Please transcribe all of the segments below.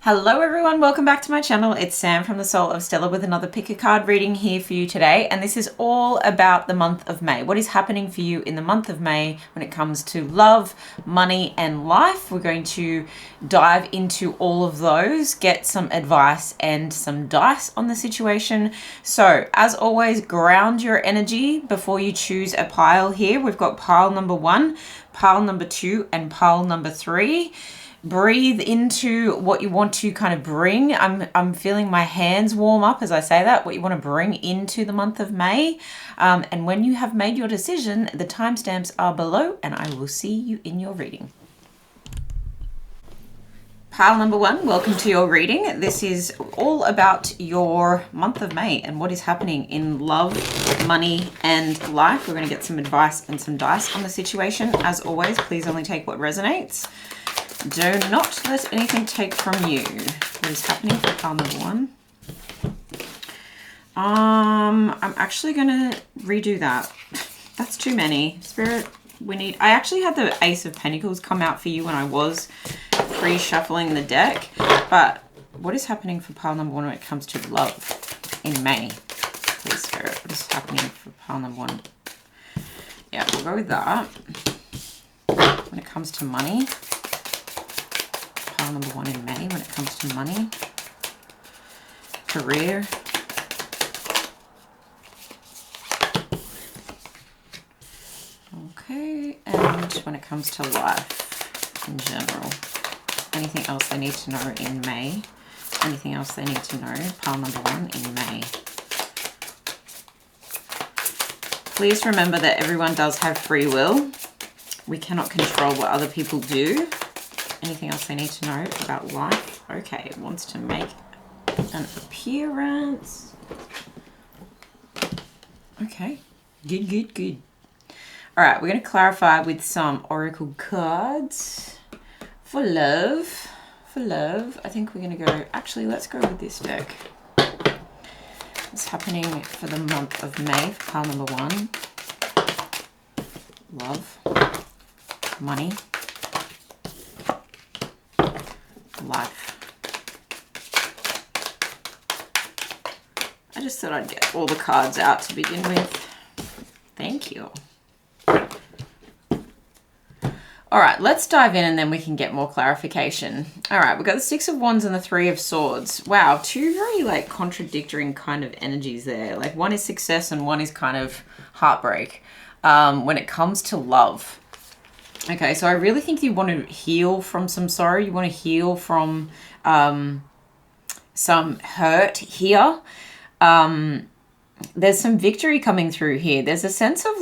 Hello everyone, welcome back to my channel. It's Sam from the Soul of Stella with another pick a card reading here for you today. And this is all about the month of May. What is happening for you in the month of May when it comes to love, money, and life. We're going to dive into all of those, get some advice and some dice on the situation. So as always, ground your energy before you choose a pile here. We've got pile number 1, pile number 2, and pile number 3. Breathe into what you want to kind of bring. I'm feeling my hands warm up as I say that, what you want to bring into the month of May. And when you have made your decision, the timestamps are below and I will see you in your reading. Pile number 1, welcome to your reading. This is all about your month of May and what is happening in love, money, and life. We're going to get some advice and some dice on the situation. As always, please only take what resonates. Do not let anything take from you. What is happening for pile number 1? I'm actually going to redo that. That's too many. Spirit, I actually had the Ace of Pentacles come out for you when I was pre-shuffling the deck. But what is happening for pile number 1 when it comes to love in May? Please, Spirit, what is happening for pile number 1? Yeah, we'll go with that. When it comes to money. Pile number 1 in May when it comes to money, career, okay, and when it comes to life in general. Anything else they need to know in May? Anything else they need to know? Pile number 1 in May. Please remember that everyone does have free will. We cannot control what other people do. Anything else they need to know about life? Okay, it wants to make an appearance. Okay, good. All right, we're going to clarify with some oracle cards for love. For love, I think we're going to go, actually, let's go with this deck. What's happening for the month of May for pile number 1? Love, money, life. I just thought I'd get all the cards out to begin with. Thank you. All right, let's dive in and then we can get more clarification. All right, we've got the 6 of Wands and the 3 of Swords. Wow, two very contradicting kind of energies there. Like one is success and one is kind of heartbreak when it comes to love. Okay, so I really think you want to heal from some sorrow. You want to heal from some hurt here. There's some victory coming through here. There's a sense of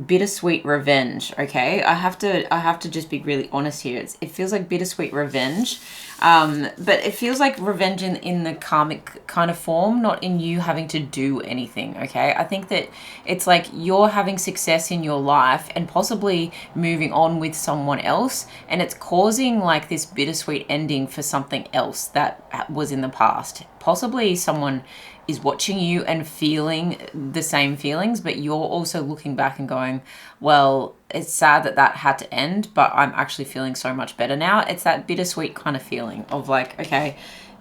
bittersweet revenge. Okay, I have to just be really honest here. It feels like bittersweet revenge, but it feels like revenge in the karmic kind of form, not in you having to do anything. Okay, I think that it's like you're having success in your life and possibly moving on with someone else, and it's causing like this bittersweet ending for something else that was in the past. Possibly someone is watching you and feeling the same feelings, but you're also looking back and going, well, it's sad that that had to end, but I'm actually feeling so much better now. It's that bittersweet kind of feeling of like, okay,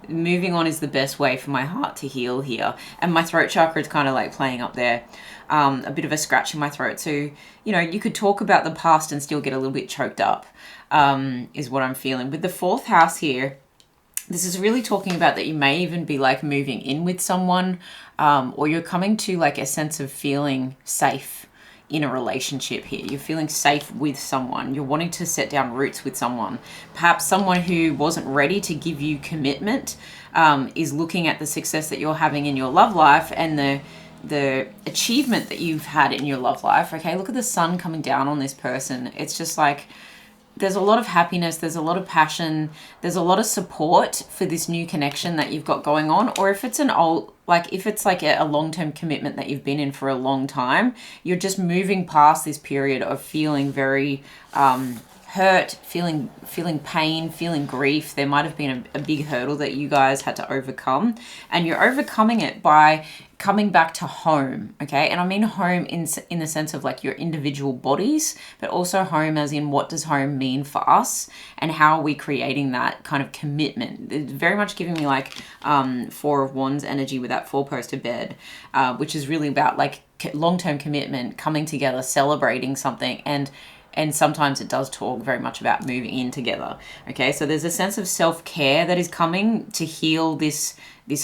moving on is the best way for my heart to heal here. And my throat chakra is kind of like playing up there, a bit of a scratch in my throat. So, you know, you could talk about the past and still get a little bit choked up, is what I'm feeling. With the 4th house here, this is really talking about that you may even be like moving in with someone, or you're coming to like a sense of feeling safe in a relationship here. You're feeling safe with someone. You're wanting to set down roots with someone. Perhaps someone who wasn't ready to give you commitment is looking at the success that you're having in your love life and the achievement that you've had in your love life. Okay, look at the sun coming down on this person. It's just like, there's a lot of happiness, there's a lot of passion, there's a lot of support for this new connection that you've got going on. Or if it's an old, like if it's like a long-term commitment that you've been in for a long time, you're just moving past this period of feeling very hurt, feeling pain, feeling grief. There might have been a big hurdle that you guys had to overcome, and you're overcoming it by coming back to home, okay? And I mean home in the sense of like your individual bodies, but also home as in what does home mean for us and how are we creating that kind of commitment. It's very much giving me like Four of Wands energy with that four-poster bed, which is really about like long-term commitment, coming together, celebrating something, and sometimes it does talk very much about moving in together. Okay, so there's a sense of self-care that is coming to heal this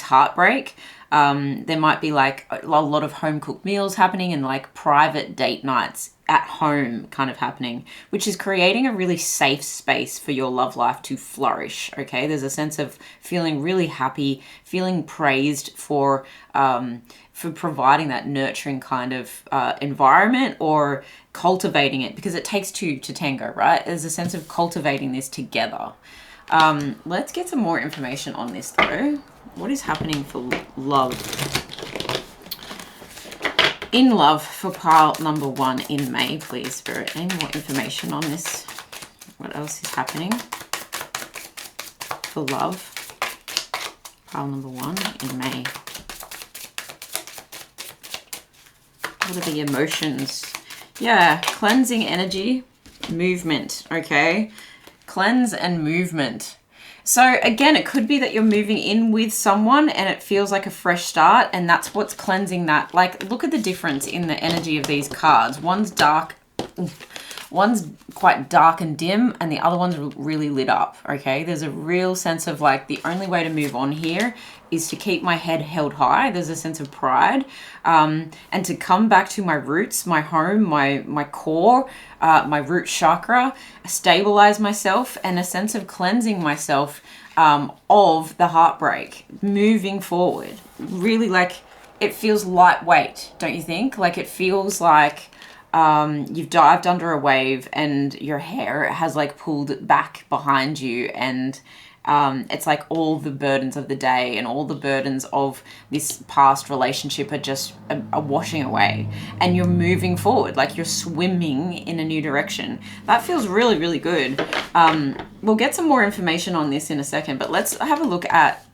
heartbreak. There might be like a lot of home cooked meals happening and like private date nights at home kind of happening, which is creating a really safe space for your love life to flourish. Okay, there's a sense of feeling really happy, feeling praised for providing that nurturing kind of environment, or cultivating it, because it takes two to tango, right? There's a sense of cultivating this together. Let's get some more information on this though. What is happening for love? In love for pile number 1 in May, please, Spirit. Any more information on this? What else is happening for love? Pile number 1 in May. What are the emotions? Yeah, cleansing energy, movement, okay? Cleanse and movement. So again, it could be that you're moving in with someone and it feels like a fresh start, and that's what's cleansing that. Like, look at the difference in the energy of these cards. One's dark, one's quite dark and dim, and the other one's really lit up, okay? There's a real sense of like, the only way to move on here is to keep my head held high. There's a sense of pride, and to come back to my roots, my home, my core, my root chakra, stabilize myself, and a sense of cleansing myself of the heartbreak, moving forward. Really, like, it feels lightweight, don't you think? Like, it feels like you've dived under a wave and your hair has like pulled back behind you, and it's like all the burdens of the day and all the burdens of this past relationship are just are washing away, and you're moving forward, like you're swimming in a new direction. That feels really, really good. We'll get some more information on this in a second, but let's have a look at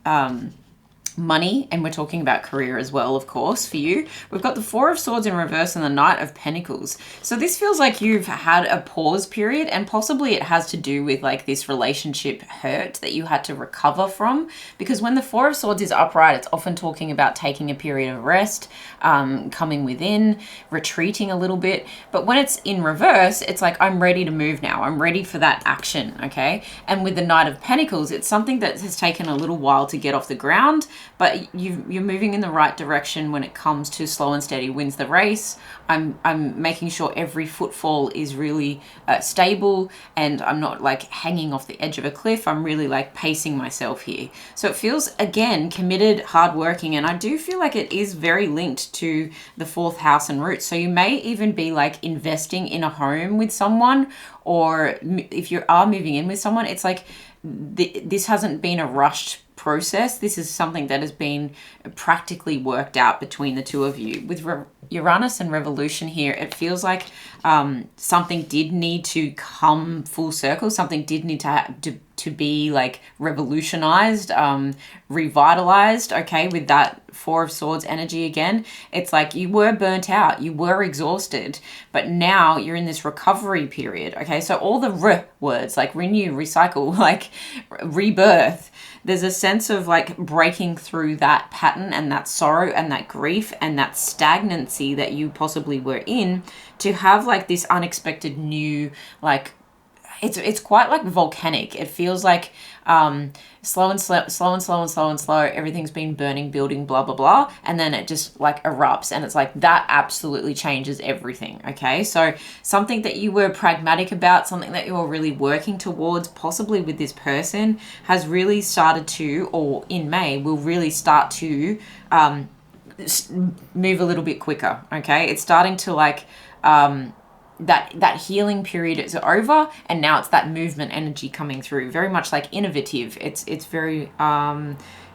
money, and we're talking about career as well, of course. For you, we've got the Four of Swords in reverse and the Knight of Pentacles. So this feels like you've had a pause period, and possibly it has to do with like this relationship hurt that you had to recover from, because when the Four of Swords is upright, it's often talking about taking a period of rest, coming within, retreating a little bit. But when it's in reverse, it's like, I'm ready to move now, I'm ready for that action. Okay, and with the Knight of Pentacles, it's something that has taken a little while to get off the ground, but you're moving in the right direction when it comes to slow and steady wins the race. I'm making sure every footfall is really stable, and I'm not like hanging off the edge of a cliff. I'm really like pacing myself here. So it feels, again, committed, hardworking, and I do feel like it is very linked to the 4th house and roots. So you may even be like investing in a home with someone, or if you are moving in with someone, it's like this hasn't been a rushed process. This is something that has been practically worked out between the two of you. With Uranus and revolution here, it feels like something did need to come full circle. Something did need to be like revolutionized, revitalized. Okay, with that Four of Swords energy again, it's like you were burnt out, you were exhausted, but now you're in this recovery period. Okay, so all the words like renew, recycle, like rebirth, there's a sense of like breaking through that pattern and that sorrow and that grief and that stagnancy that you possibly were in, to have like this unexpected new, like, it's quite like volcanic. It feels like slow and slow, slow and slow and slow and slow. Everything's been burning, building, blah, blah, blah. And then it just like erupts, and it's like that absolutely changes everything. Okay. So something that you were pragmatic about, something that you were really working towards, possibly with this person, has really started to, or in May, will really start to move a little bit quicker. Okay. It's starting to like, that healing period is over, and now it's that movement energy coming through, very much like innovative. It's very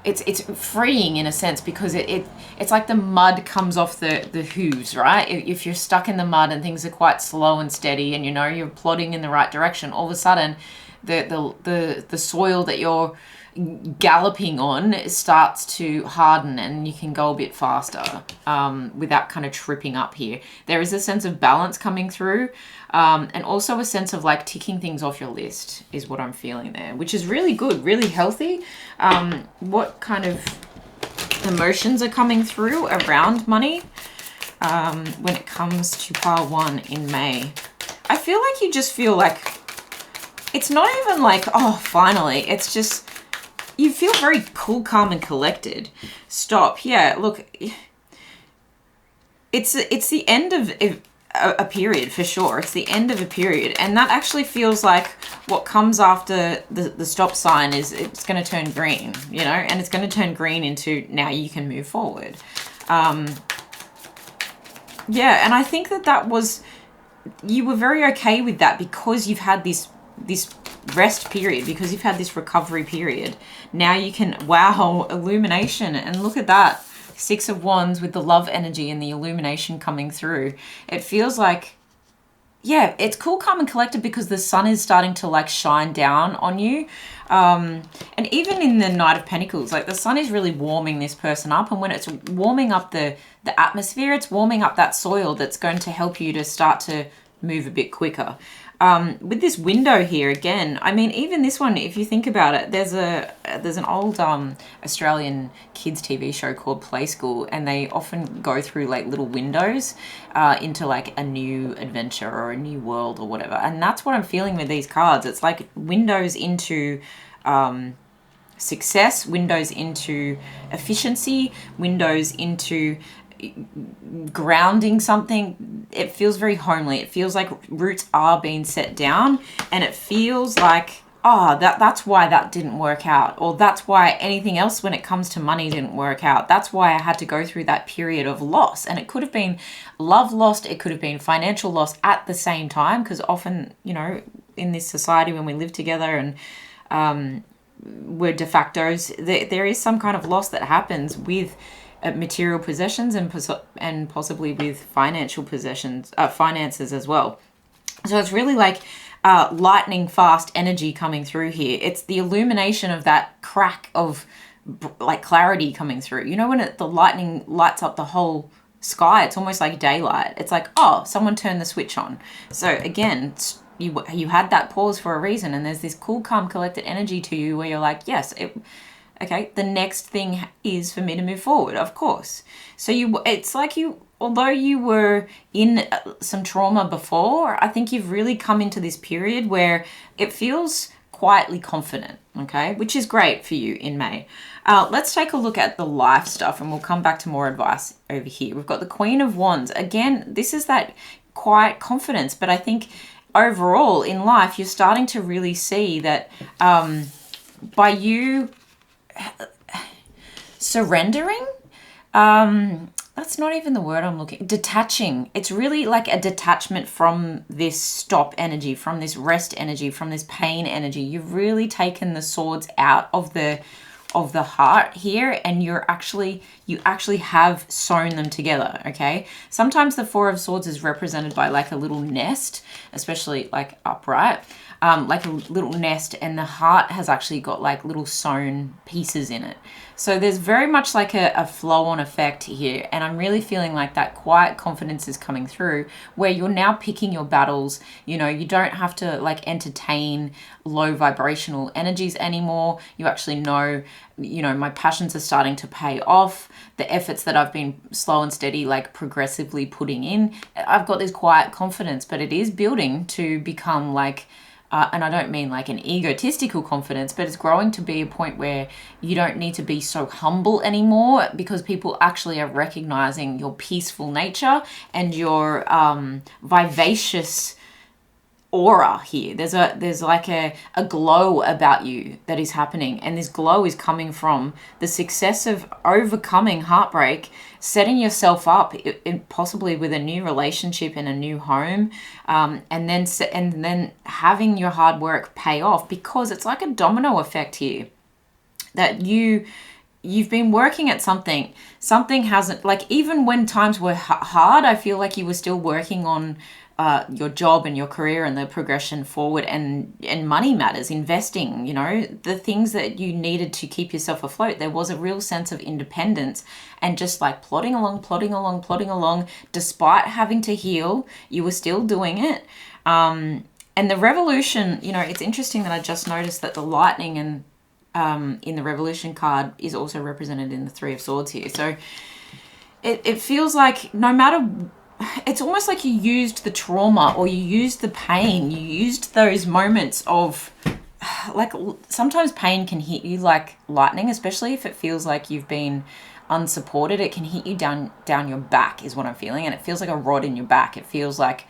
it's freeing in a sense, because it's like the mud comes off the hooves, right? If you're stuck in the mud and things are quite slow and steady, and you're plodding in the right direction, all of a sudden the soil that you're galloping on starts to harden, and you can go a bit faster without kind of tripping up here. There is a sense of balance coming through, and also a sense of like ticking things off your list is what I'm feeling there, which is really good, really healthy. What kind of emotions are coming through around money when it comes to pile 1 in May? I feel like you just feel like it's not even like, oh, finally. It's just, you feel very cool, calm, and collected. Stop. Yeah, look, it's the end of a period, for sure. It's the end of a period. And that actually feels like what comes after the stop sign is it's going to turn green, you know, and it's going to turn green into now you can move forward. Yeah, and I think that was, you were very okay with that because you've had this rest period, because you've had this recovery period. Now you can, wow, illumination. And look at that. 6 of Wands with the love energy and the illumination coming through. It feels like, yeah, it's cool, calm, and collected because the sun is starting to like shine down on you. And even in the Knight of Pentacles, like the sun is really warming this person up. And when it's warming up the atmosphere, it's warming up that soil that's going to help you to start to move a bit quicker. With this window here again, I mean, even this one, if you think about it, there's an old Australian kids TV show called Play School, and they often go through like little windows into like a new adventure or a new world or whatever. And that's what I'm feeling with these cards. It's like windows into success, windows into efficiency, windows into grounding something. It feels very homely. It feels like roots are being set down, and it feels like, oh, that's why that didn't work out, or that's why anything else when it comes to money didn't work out. That's why I had to go through that period of loss. And it could have been love lost, it could have been financial loss at the same time, because often, you know, in this society when we live together and we're de factos, there is some kind of loss that happens with material possessions and possibly with financial possessions, finances as well. So it's really like lightning fast energy coming through here. It's the illumination of that crack of like clarity coming through. You know, when the lightning lights up the whole sky, it's almost like daylight. It's like, oh, someone turned the switch on. So again, you had that pause for a reason, and there's this cool, calm, collected energy to you where you're like, yes, okay, the next thing is for me to move forward, of course. So it's like although you were in some trauma before, I think you've really come into this period where it feels quietly confident, okay, which is great for you in May. Let's take a look at the life stuff, and we'll come back to more advice over here. We've got the Queen of Wands. Again, this is that quiet confidence, but I think overall in life, you're starting to really see that by you surrendering, that's not even the word I'm looking, detaching. It's really like a detachment from this stop energy, from this rest energy, from this pain energy. You've really taken the swords out of the heart here, and you actually have sewn them together. Okay, sometimes the Four of Swords is represented by like a little nest, especially like upright, like a little nest, and the heart has actually got like little sewn pieces in it. So there's very much like a flow-on effect here, and I'm really feeling like that quiet confidence is coming through where you're now picking your battles. You know, you don't have to like entertain low vibrational energies anymore. You actually know, you know, my passions are starting to pay off. The efforts that I've been slow and steady, like progressively putting in, I've got this quiet confidence, but it is building to become like, and I don't mean like an egotistical confidence, but it's growing to be a point where you don't need to be so humble anymore, because people actually are recognizing your peaceful nature and your vivacious aura here. There's like a glow about you that is happening, and this glow is coming from the success of overcoming heartbreak, setting yourself up possibly with a new relationship in a new home, and then having your hard work pay off, because it's like a domino effect here, that you've been working at something hasn't, like, even when times were hard, I feel like you were still working on your job and your career and the progression forward, and money matters, investing, you know, the things that you needed to keep yourself afloat. There was a real sense of independence, and just like plodding along, despite having to heal, you were still doing it. And the revolution, you know, it's interesting that I just noticed that the lightning and in the revolution card is also represented in the Three of Swords here. So it feels like no matter, it's almost like you used the trauma, or you used the pain, you used those moments of, like, sometimes pain can hit you like lightning, especially if it feels like you've been unsupported. It can hit you down your back is what I'm feeling, and it feels like a rod in your back. It feels like,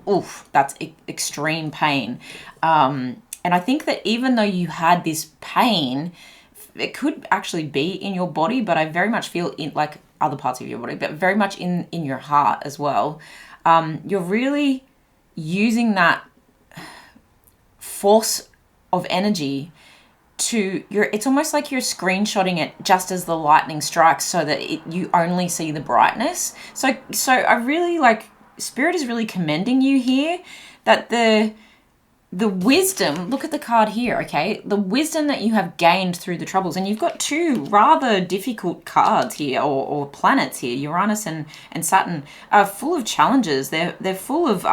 oof, that's extreme pain. And I think that even though you had this pain, it could actually be in your body, but I very much feel in like other parts of your body, but very much in your heart as well. You're really using that force of energy it's almost like you're screenshotting it just as the lightning strikes, so that you only see the brightness. So I really, like, Spirit is really commending you here, that the wisdom, look at the card here, okay? The wisdom that you have gained through the troubles, and you've got two rather difficult cards here, or planets here, Uranus and Saturn, are full of challenges. They're full of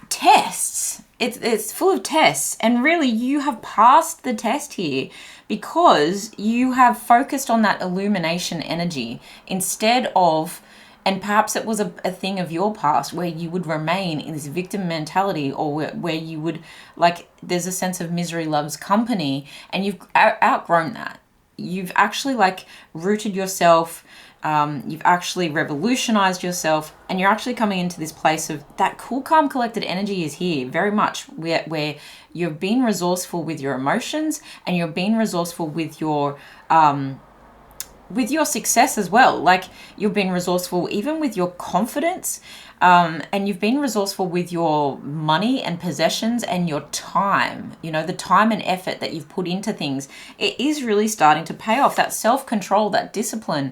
tests. It's full of tests, and really you have passed the test here because you have focused on that illumination energy instead of, and perhaps it was a thing of your past where you would remain in this victim mentality, or where you would, like, there's a sense of misery loves company, and you've outgrown that. You've actually, like, rooted yourself, you've actually revolutionized yourself, and you're actually coming into this place of that cool, calm, collected energy is here very much, where you've been resourceful with your emotions, and you're being resourceful with your success as well. Like, you've been resourceful even with your confidence, and you've been resourceful with your money and possessions and your time. You know, the time and effort that you've put into things, it is really starting to pay off. That self-control, that discipline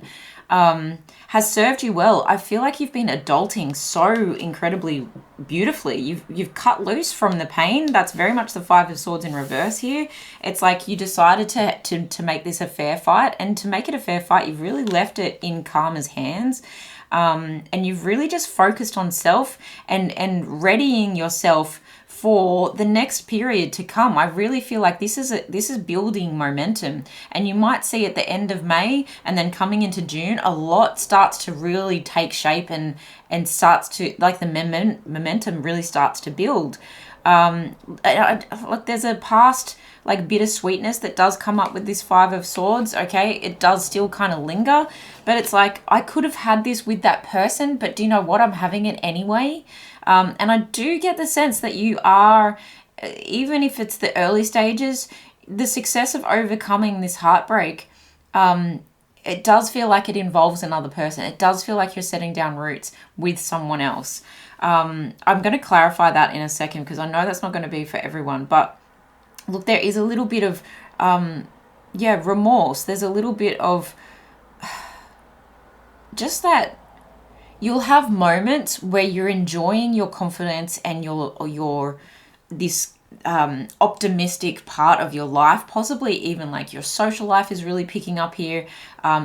has served you well. I feel like you've been adulting so incredibly beautifully. You've cut loose from the pain. That's very much the Five of Swords in reverse here. It's like you decided to make this a fair fight, and to make it a fair fight, you've really left it in Karma's hands. And you've really just focused on self and readying yourself for the next period to come. I really feel like this is building momentum, and you might see at the end of May and then coming into June, a lot starts to really take shape and starts to, like, the momentum really starts to build. Look, there's a past, like, bittersweetness that does come up with this Five of Swords, okay? It does still kind of linger, but it's like, I could have had this with that person, but do you know what? I'm having it anyway. And I do get the sense that you are, even if it's the early stages, the success of overcoming this heartbreak, it does feel like it involves another person. It does feel like you're setting down roots with someone else. I'm going to clarify that in a second, because I know that's not going to be for everyone. But look, there is a little bit of, remorse. There's a little bit of just that. You'll have moments where you're enjoying your confidence and your this optimistic part of your life, possibly even like your social life is really picking up here.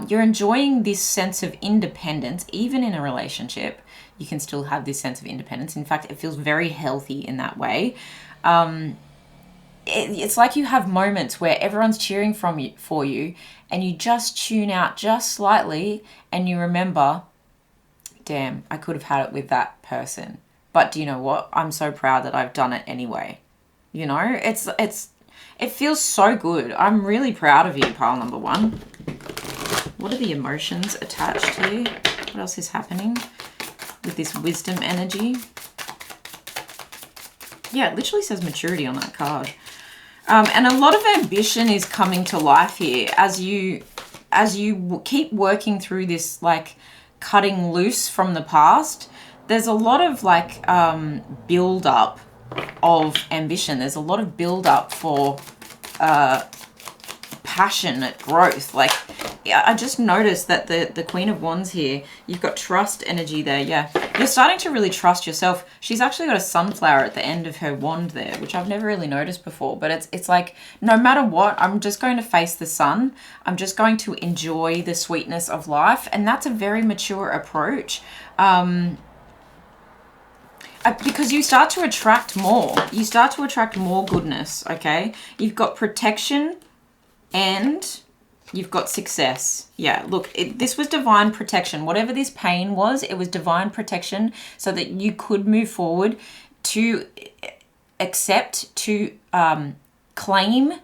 You're enjoying this sense of independence. Even in a relationship, you can still have this sense of independence. In fact, it feels very healthy in that way. It's like you have moments where everyone's cheering for you, and you just tune out just slightly, and you remember, damn, I could have had it with that person. But do you know what? I'm so proud that I've done it anyway. You know, it feels so good. I'm really proud of you, pile number one. What are the emotions attached here? What else is happening? with this wisdom energy. Yeah, it literally says maturity on that card. And a lot of ambition is coming to life here as you keep working through this, like, cutting loose from the past. There's a lot of, like, build up of ambition. There's a lot of build up for passionate growth. Like, I just noticed that the Queen of Wands here, you've got trust energy there. Yeah, you're starting to really trust yourself. She's actually got a sunflower at the end of her wand there, which I've never really noticed before. But it's like, no matter what, I'm just going to face the sun. I'm just going to enjoy the sweetness of life. And that's a very mature approach. Because you start to attract more. You start to attract more goodness, okay? You've got protection and you've got success. Yeah, look, this was divine protection. Whatever this pain was, it was divine protection so that you could move forward to accept, to claim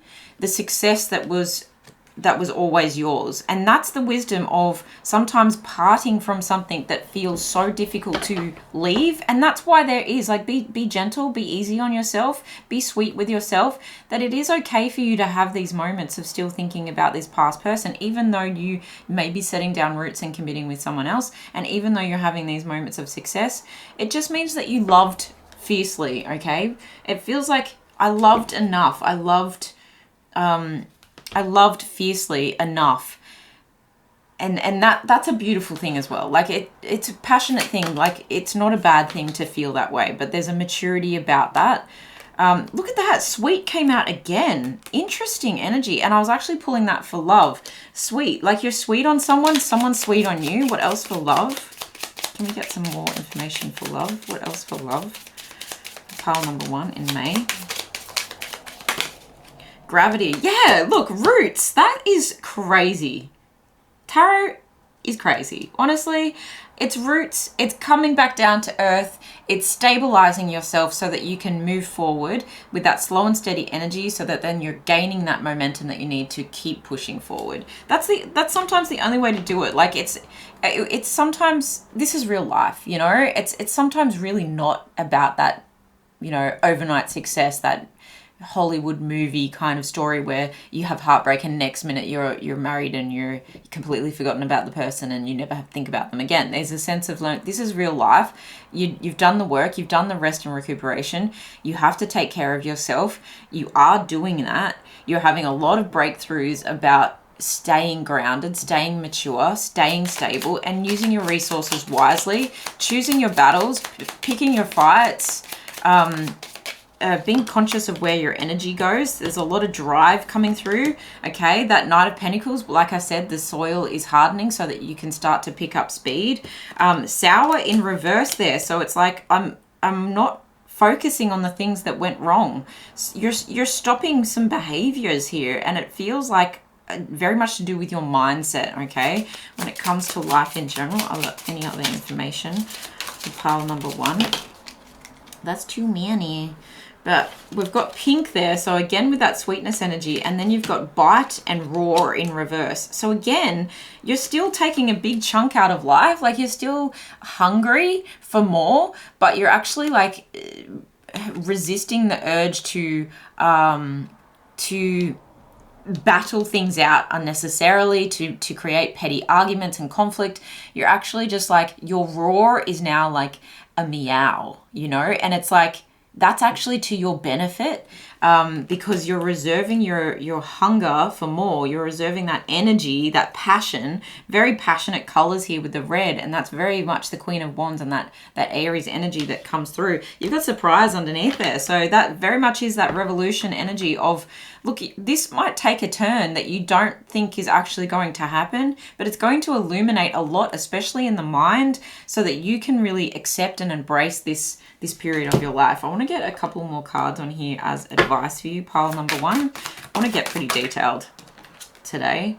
the success that was always yours. And that's the wisdom of sometimes parting from something that feels so difficult to leave. And that's why there is, like, be gentle, be easy on yourself, be sweet with yourself, that it is okay for you to have these moments of still thinking about this past person, even though you may be setting down roots and committing with someone else. And even though you're having these moments of success, it just means that you loved fiercely, okay? It feels like I loved enough. I loved fiercely enough. And that's a beautiful thing as well. Like, it's a passionate thing. Like, it's not a bad thing to feel that way, but there's a maturity about that. Look at that. Sweet came out again. Interesting energy. And I was actually pulling that for love. Sweet. Like, you're sweet on someone, someone's sweet on you. What else for love? Can we get some more information for love? What else for love? Pile number 1 in May. Gravity. Yeah, look, roots. That is crazy. Tarot is crazy. Honestly, it's roots. It's coming back down to earth. It's stabilizing yourself so that you can move forward with that slow and steady energy, so that then you're gaining that momentum that you need to keep pushing forward. That's sometimes the only way to do it. Like, it's sometimes, this is real life, you know? It's sometimes really not about that, you know, overnight success, that Hollywood movie kind of story where you have heartbreak and next minute you're married and you're completely forgotten about the person and you never have to think about them again. There's a sense of, this is real life. You've done the work, you've done the rest and recuperation. You have to take care of yourself. You are doing that. You're having a lot of breakthroughs about staying grounded, staying mature, staying stable, and using your resources wisely, choosing your battles, picking your fights, being conscious of where your energy goes. There's a lot of drive coming through, okay? That Knight of Pentacles, like I said, the soil is hardening so that you can start to pick up speed. Sour in reverse there. So it's like, I'm not focusing on the things that went wrong. You're stopping some behaviors here, and it feels like very much to do with your mindset, okay? When it comes to life in general. Any other information for pile number 1? That's too many. But we've got pink there, so again with that sweetness energy, and then you've got bite and roar in reverse. So again, you're still taking a big chunk out of life, like you're still hungry for more, but you're actually like resisting the urge to battle things out unnecessarily, to create petty arguments and conflict. You're actually just like, your roar is now like a meow, you know, and it's like, that's actually to your benefit, because you're reserving your hunger for more. You're reserving that energy, that passion, very passionate colors here with the red, and that's very much the Queen of Wands and that Aries energy that comes through. You've got surprise underneath there, so that very much is that revolution energy of, look, this might take a turn that you don't think is actually going to happen, but it's going to illuminate a lot, especially in the mind, so that you can really accept and embrace this period of your life. I want to get a couple more cards on here as advice for you, pile number 1. I want to get pretty detailed today.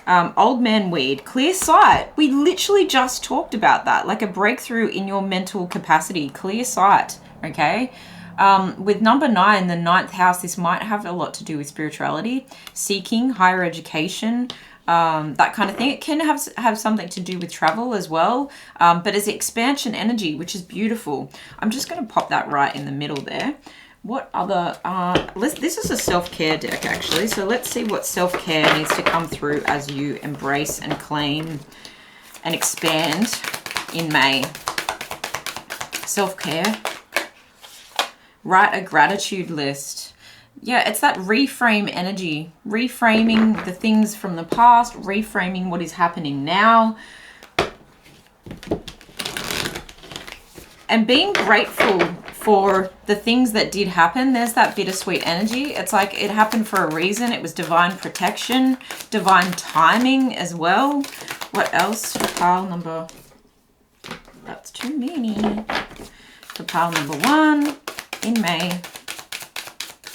Old man weed, clear sight. We literally just talked about that, like a breakthrough in your mental capacity, clear sight, okay? With number 9, the 9th house, this might have a lot to do with spirituality, seeking higher education, that kind of thing. It can have something to do with travel as well, but it's expansion energy, which is beautiful. I'm just going to pop that right in the middle there. What other, this is a self-care deck actually, so let's see what self-care needs to come through as you embrace and claim and expand in May. Self-care. Write a gratitude list. Yeah, it's that reframe energy. Reframing the things from the past, reframing what is happening now. And being grateful for the things that did happen. There's that bittersweet energy. It's like it happened for a reason. It was divine protection, divine timing as well. What else for pile number... That's too many. For pile number 1 in May.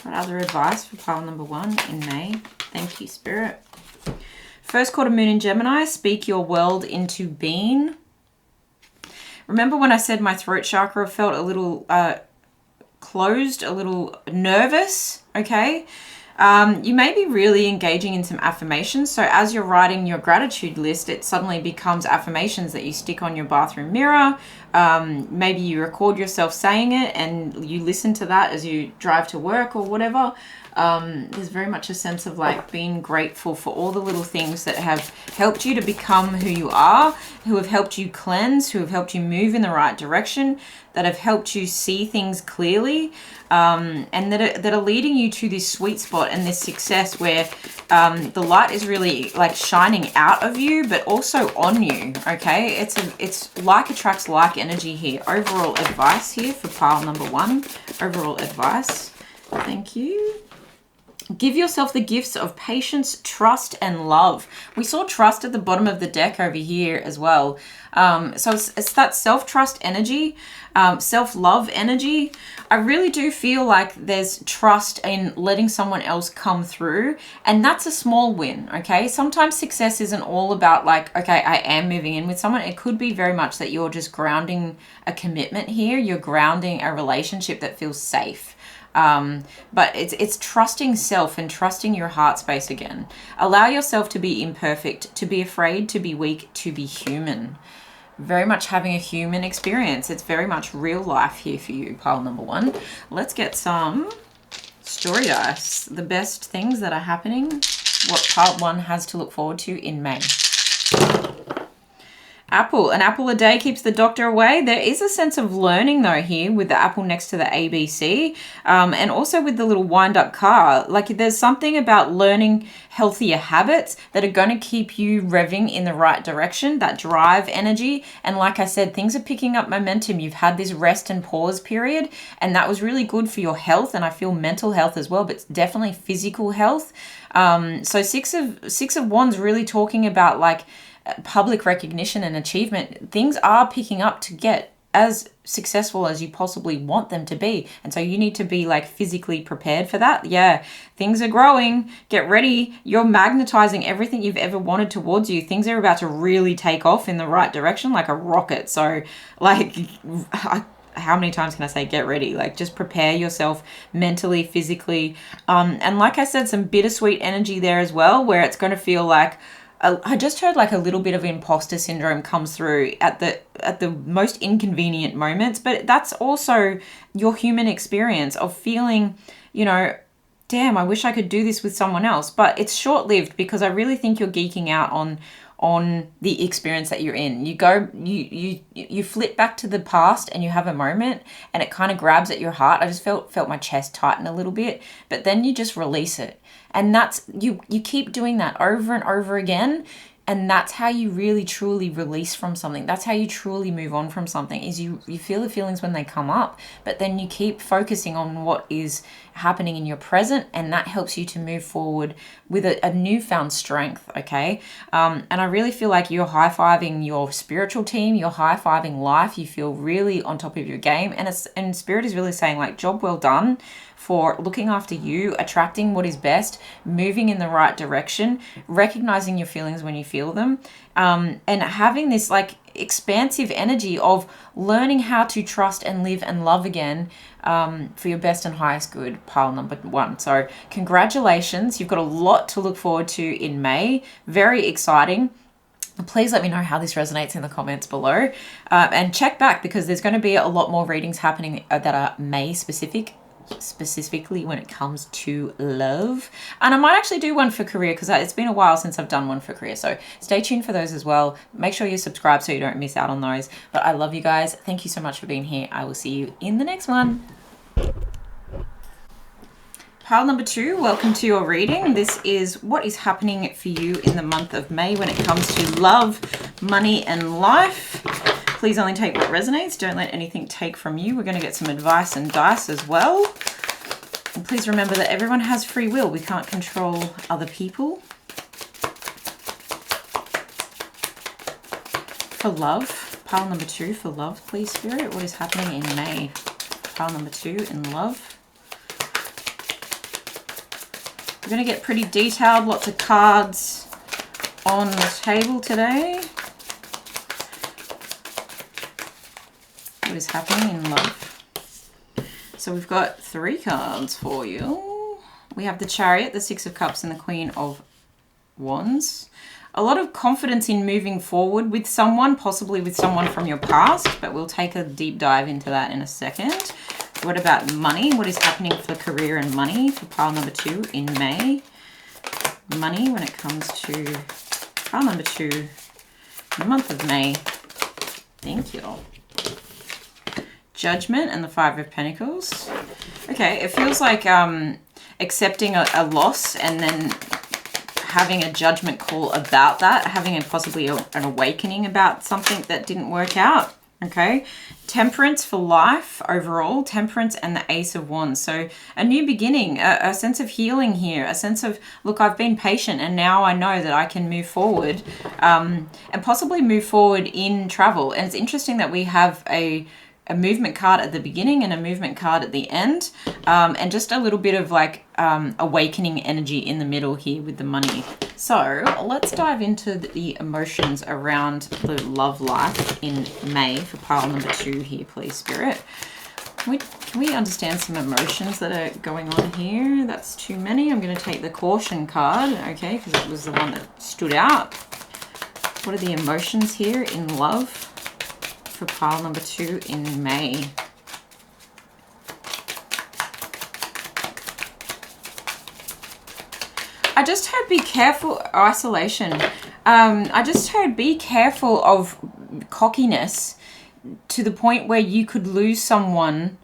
What other advice for pile number 1 in May? Thank you, Spirit. First quarter moon in Gemini. Speak your world into being. Remember when I said my throat chakra felt a little closed, a little nervous, okay? You may be really engaging in some affirmations. So as you're writing your gratitude list, it suddenly becomes affirmations that you stick on your bathroom mirror. Maybe you record yourself saying it and you listen to that as you drive to work or whatever. There's very much a sense of like being grateful for all the little things that have helped you to become who you are, who have helped you cleanse, who have helped you move in the right direction, that have helped you see things clearly, and that are leading you to this sweet spot and this success where the light is really like shining out of you, but also on you. Okay, it's like attracts like energy here. Overall advice here for pile number 1. Overall advice. Thank you. Give yourself the gifts of patience, trust, and love. We saw trust at the bottom of the deck over here as well. So it's that self-trust energy, self-love energy. I really do feel like there's trust in letting someone else come through, and that's a small win, okay? Sometimes success isn't all about like, okay, I am moving in with someone. It could be very much that you're just grounding a commitment here. You're grounding a relationship that feels safe. But it's trusting self and trusting your heart space again. Allow yourself to be imperfect, to be afraid, to be weak, to be human. Very much having a human experience. It's very much real life here for you, pile number 1. Let's get some story dice. The best things that are happening. What pile 1 has to look forward to in May. Apple. An apple a day keeps the doctor away. There is a sense of learning though here with the apple next to the ABC, and also with the little wind-up car. Like there's something about learning healthier habits that are going to keep you revving in the right direction, that drive energy. And like I said, things are picking up momentum. You've had this rest and pause period, and that was really good for your health, and I feel mental health as well, but definitely physical health. So six of Wands really talking about like public recognition and achievement. Things are picking up to get as successful as you possibly want them to be, and so you need to be like physically prepared for that. Yeah, things are growing. Get ready. You're magnetizing everything you've ever wanted towards you. Things are about to really take off in the right direction like a rocket. So like how many times can I say get ready? Like just prepare yourself mentally, physically, and like I said, some bittersweet energy there as well, where it's going to feel like I just heard like a little bit of imposter syndrome comes through at the most inconvenient moments, but that's also your human experience of feeling, you know, damn, I wish I could do this with someone else. But it's short-lived because I really think you're geeking out on the experience that you're in. You flip back to the past and you have a moment and it kind of grabs at your heart. I just felt my chest tighten a little bit, but then you just release it. And that's, you keep doing that over and over again. And that's how you really truly release from something. That's how you truly move on from something, is you feel the feelings when they come up, but then you keep focusing on what is happening in your present, and that helps you to move forward with a newfound strength, okay? And I really feel like you're high-fiving your spiritual team, you're high-fiving life, you feel really on top of your game, and Spirit is really saying like, job well done for looking after you, attracting what is best, moving in the right direction, recognizing your feelings when you feel them, and having this like, expansive energy of learning how to trust and live and love again for your best and highest good, pile number 1. So congratulations. You've got a lot to look forward to in May. Very exciting. Please let me know how this resonates in the comments below, and check back because there's going to be a lot more readings happening that are May specifically when it comes to love. And I might actually do one for career because it's been a while since I've done one for career. So stay tuned for those as well. Make sure you subscribe so you don't miss out on those. But I love you guys. Thank you so much for being here. I will see you in the next one. Pile number 2, welcome to your reading. This is what is happening for you in the month of May when it comes to love, money, and life. Please only take what resonates. Don't let anything take from you. We're going to get some advice and dice as well. And please remember that everyone has free will. We can't control other people. For love, pile number 2 for love, please, Spirit. What is happening in May? Pile number 2 in love. We're going to get pretty detailed, lots of cards on the table today. What is happening in love? So we've got 3 cards for you. We have the Chariot, the 6 of Cups, and the Queen of Wands. A lot of confidence in moving forward with someone, possibly with someone from your past, but we'll take a deep dive into that in a second. What about money? What is happening for career and money for pile number 2 in May? Money when it comes to pile number 2 in the month of May. Thank you. Judgment and the 5 of Pentacles. Okay, it feels like accepting a loss and then having a judgment call about that, having possibly an awakening about something that didn't work out. Okay, Temperance for life overall, Temperance and the Ace of Wands. So a new beginning, a sense of healing here, a sense of, look, I've been patient and now I know that I can move forward and possibly move forward in travel. And it's interesting that we have a movement card at the beginning and a movement card at the end, and just a little bit of like awakening energy in the middle here with the money. So let's dive into the emotions around the love life in May for pile number 2 here, please, Spirit. Can we understand some emotions that are going on here? That's too many. I'm going to take the caution card, okay, because it was the one that stood out. What are the emotions here in love for pile number 2 in May? I just heard be careful, isolation. I just heard be careful of cockiness to the point where you could lose someone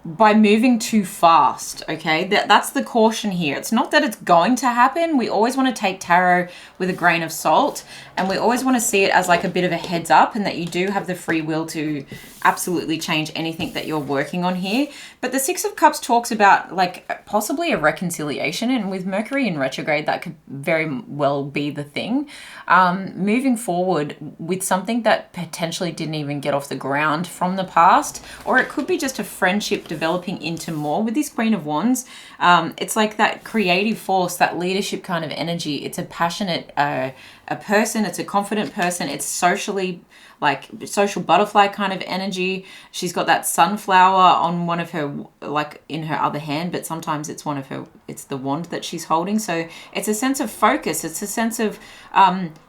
by moving too fast, okay? That's the caution here. It's not that it's going to happen. We always want to take tarot with a grain of salt, and we always want to see it as like a bit of a heads up, and that you do have the free will to absolutely change anything that you're working on here. But the 6 of Cups talks about like possibly a reconciliation, and with Mercury in retrograde, that could very well be the thing. Moving forward with something that potentially didn't even get off the ground from the past, or it could be just a friendship developing into more. With this Queen of Wands, it's like that creative force, that leadership kind of energy. It's a passionate a person, it's a confident person, it's socially, like social butterfly kind of energy. She's got that sunflower on one of her, like in her other hand, but sometimes it's one of her, it's the wand that she's holding. So it's a sense of focus, it's a sense of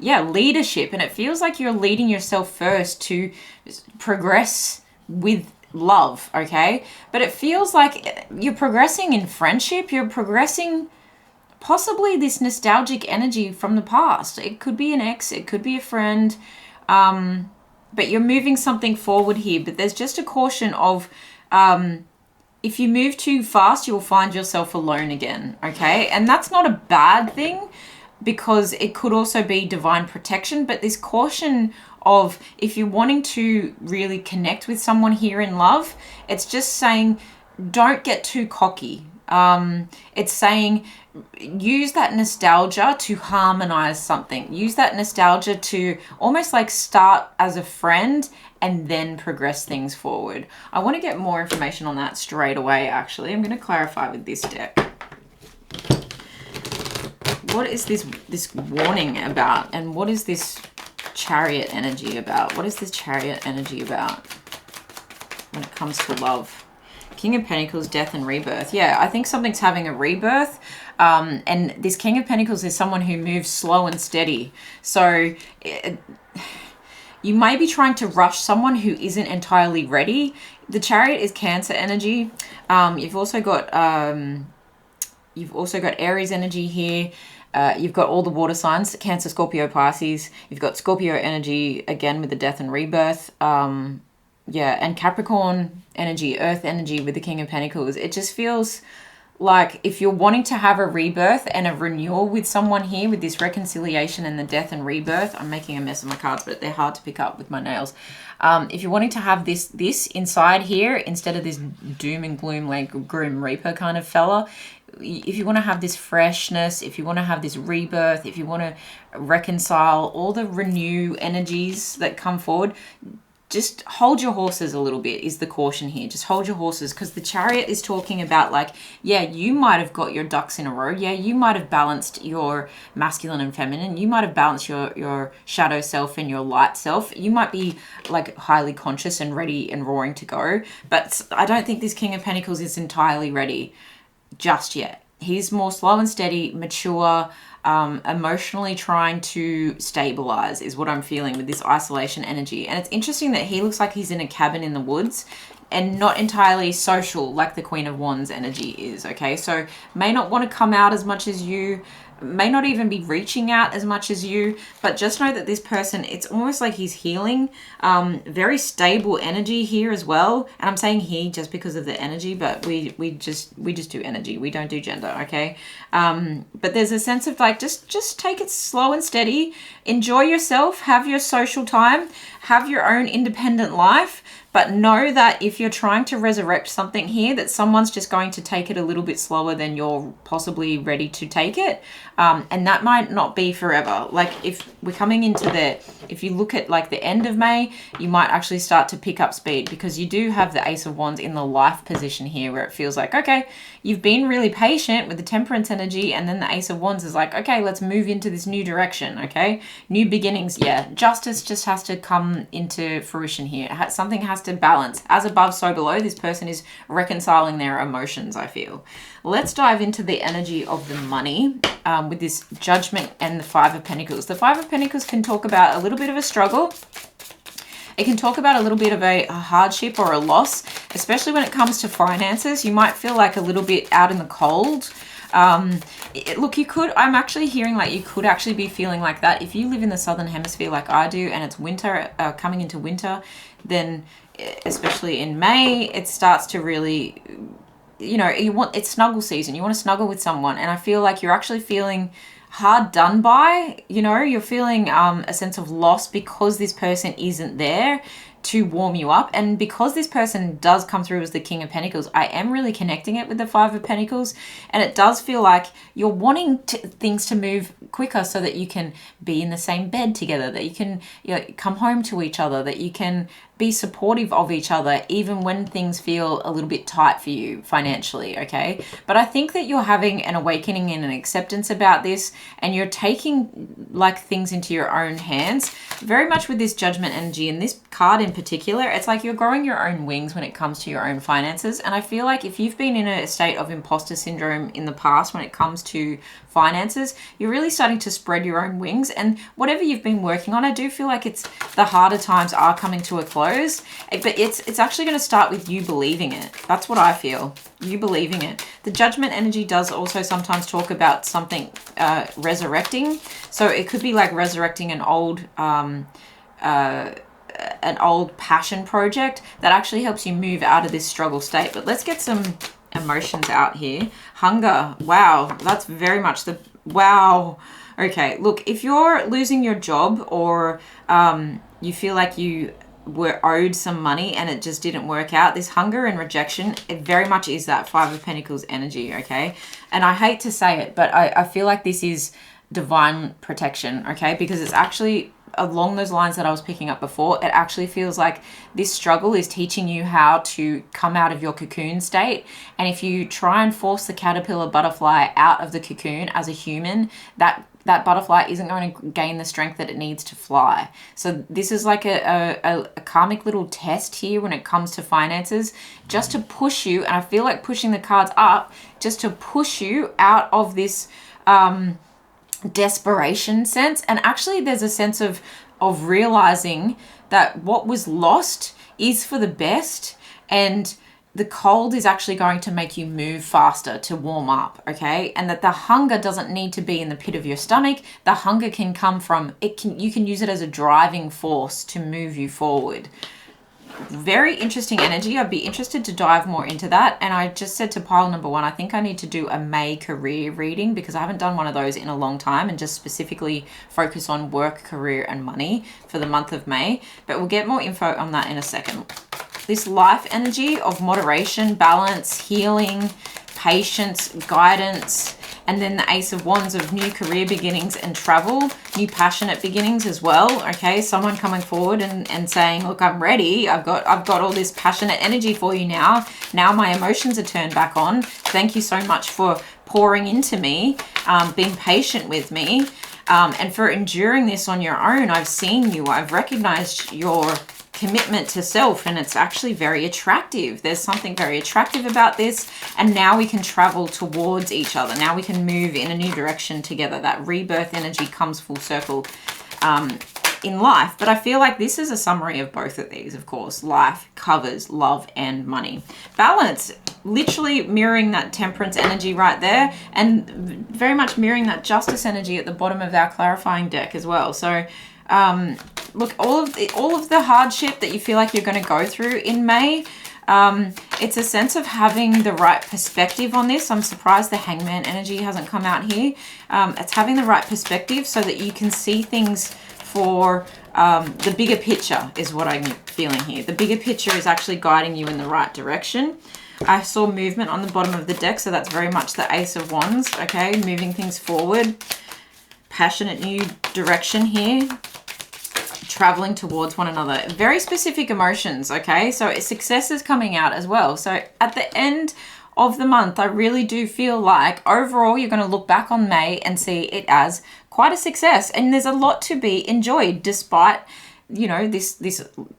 leadership, and it feels like you're leading yourself first to progress with love, okay? But it feels like you're progressing in friendship, you're progressing possibly this nostalgic energy from the past. It could be an ex, it could be a friend, but you're moving something forward here. But there's just a caution of if you move too fast, you'll find yourself alone again, okay? And that's not a bad thing, because it could also be divine protection. But this caution of, if you're wanting to really connect with someone here in love, it's just saying don't get too cocky. It's saying use that nostalgia to harmonize something. Use that nostalgia to almost like start as a friend and then progress things forward. I want to get more information on that straight away, actually. I'm going to clarify with this deck. What is this warning about? And what is this Chariot energy about? What is this Chariot energy about when it comes to love? King of Pentacles, death and rebirth. Yeah, I think something's having a rebirth. And this King of Pentacles is someone who moves slow and steady. So you may be trying to rush someone who isn't entirely ready. The Chariot is Cancer energy. You've also got Aries energy here. You've got all the water signs, Cancer, Scorpio, Pisces. You've got Scorpio energy, again, with the death and rebirth. Yeah, and Capricorn energy, earth energy with the King of Pentacles. It just feels like if you're wanting to have a rebirth and a renewal with someone here, with this reconciliation and the death and rebirth. I'm making a mess of my cards, but they're hard to pick up with my nails. If you're wanting to have this inside here, instead of this doom and gloom, like Grim Reaper kind of fella, if you want to have this freshness, if you want to have this rebirth, if you want to reconcile all the renew energies that come forward, just hold your horses a little bit is the caution here. Just hold your horses, because the Chariot is talking about, like, yeah, you might have got your ducks in a row. Yeah, you might have balanced your masculine and feminine. You might have balanced your shadow self and your light self. You might be like highly conscious and ready and roaring to go. But I don't think this King of Pentacles is entirely ready just yet. He's more slow and steady, mature, emotionally trying to stabilize is what I'm feeling with this isolation energy. And it's interesting that he looks like he's in a cabin in the woods and not entirely social like the Queen of Wands energy is, okay? So may not want to come out as much as you, may not even be reaching out as much as you, but just know that this person, it's almost like he's healing. Very stable energy here as well. And I'm saying he just because of the energy, but we just do energy. We don't do gender, okay? But there's a sense of like, just take it slow and steady. Enjoy yourself, have your social time, have your own independent life. But know that if you're trying to resurrect something here, that someone's just going to take it a little bit slower than you're possibly ready to take it. And that might not be forever. Like if we're coming into if you look at like the end of May, you might actually start to pick up speed, because you do have the Ace of Wands in the life position here, where it feels like, okay, you've been really patient with the Temperance energy, and then the Ace of Wands is like, okay, let's move into this new direction, okay? New beginnings, yeah. Justice just has to come into fruition here. Something has to balance. As above, so below. This person is reconciling their emotions, I feel. Let's dive into the energy of the money with this Judgment and the Five of Pentacles. The Five of Pentacles can talk about a little bit of a struggle. It can talk about a little bit of a hardship or a loss, especially when it comes to finances. You might feel like a little bit out in the cold. Look, I'm actually hearing like you could actually be feeling like that. If you live in the Southern Hemisphere like I do, and it's winter, coming into winter, then especially in May, it starts to really, it's snuggle season. You want to snuggle with someone. And I feel like you're actually feeling hard done by, you're feeling a sense of loss because this person isn't there to warm you up. And because this person does come through as the King of Pentacles, I am really connecting it with the Five of Pentacles. And it does feel like you're wanting things to move quicker so that you can be in the same bed together, that you can come home to each other, that you can be supportive of each other even when things feel a little bit tight for you financially, okay? But I think that you're having an awakening and an acceptance about this, and you're taking like things into your own hands, very much with this Judgment energy. And this card in particular, it's like you're growing your own wings when it comes to your own finances. And I feel like if you've been in a state of imposter syndrome in the past when it comes to finances, you're really starting to spread your own wings. And whatever you've been working on, I do feel like the harder times are coming to a close. But it's actually going to start with you believing it. That's what I feel. You believing it. The Judgment energy does also sometimes talk about something resurrecting. So it could be like resurrecting an old passion project that actually helps you move out of this struggle state. But let's get some emotions out here. Hunger. Wow. That's very much wow. Okay. Look, if you're losing your job, or you feel like you were owed some money and it just didn't work out, this hunger and rejection, it very much is that Five of Pentacles energy, okay? And I hate to say it, but I feel like this is divine protection, okay? Because it's actually along those lines that I was picking up before. It actually feels like this struggle is teaching you how to come out of your cocoon state. And if you try and force the caterpillar butterfly out of the cocoon as a human, that butterfly isn't going to gain the strength that it needs to fly. So this is like a karmic little test here when it comes to finances, just to push you, and I feel like pushing the cards up, just to push you out of this desperation sense. And actually there's a sense of realizing that what was lost is for the best, and the cold is actually going to make you move faster to warm up, okay? And that the hunger doesn't need to be in the pit of your stomach. The hunger can come from, you can use it as a driving force to move you forward. Very interesting energy. I'd be interested to dive more into that. And I just said to pile number 1, I think I need to do a May career reading, because I haven't done one of those in a long time, and just specifically focus on work, career, and money for the month of May. But we'll get more info on that in a second. This life energy of moderation, balance, healing, patience, guidance, and then the Ace of Wands of new career beginnings and travel, new passionate beginnings as well. Okay, someone coming forward and saying, look, I'm ready. I've got all this passionate energy for you now. Now my emotions are turned back on. Thank you so much for pouring into me, being patient with me, and for enduring this on your own. I've seen you. I've recognized your commitment to self, and it's actually very attractive. There's something very attractive about this, and now we can travel towards each other. Now we can move in a new direction together. That rebirth energy comes full circle in life. But I feel like this is a summary of both of these. Of course, life covers love and money. Balance, literally mirroring that temperance energy right there, and very much mirroring that justice energy at the bottom of our clarifying deck as well. So look, all of the hardship that you feel like you're going to go through in May, it's a sense of having the right perspective on this. I'm surprised the Hangman energy hasn't come out here. It's having the right perspective so that you can see things for the bigger picture is what I'm feeling here. The bigger picture is actually guiding you in the right direction. I saw movement on the bottom of the deck, so that's very much the Ace of Wands, okay? Moving things forward. Passionate new direction here. Traveling towards one another. Very specific emotions, okay? So success is coming out as well. So at the end of the month, I really do feel like overall you're going to look back on May and see it as quite a success. And there's a lot to be enjoyed despite, you know, this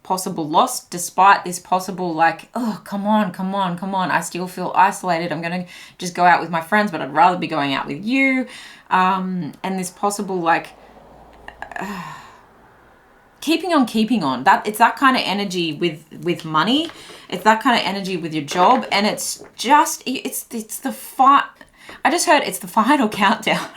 possible loss, despite this possible like, oh, come on. I still feel isolated. I'm going to just go out with my friends, but I'd rather be going out with you. And this possible like... keeping on. That it's that kind of energy with money. It's that kind of energy with your job, and it's just it's the I just heard it's the final countdown.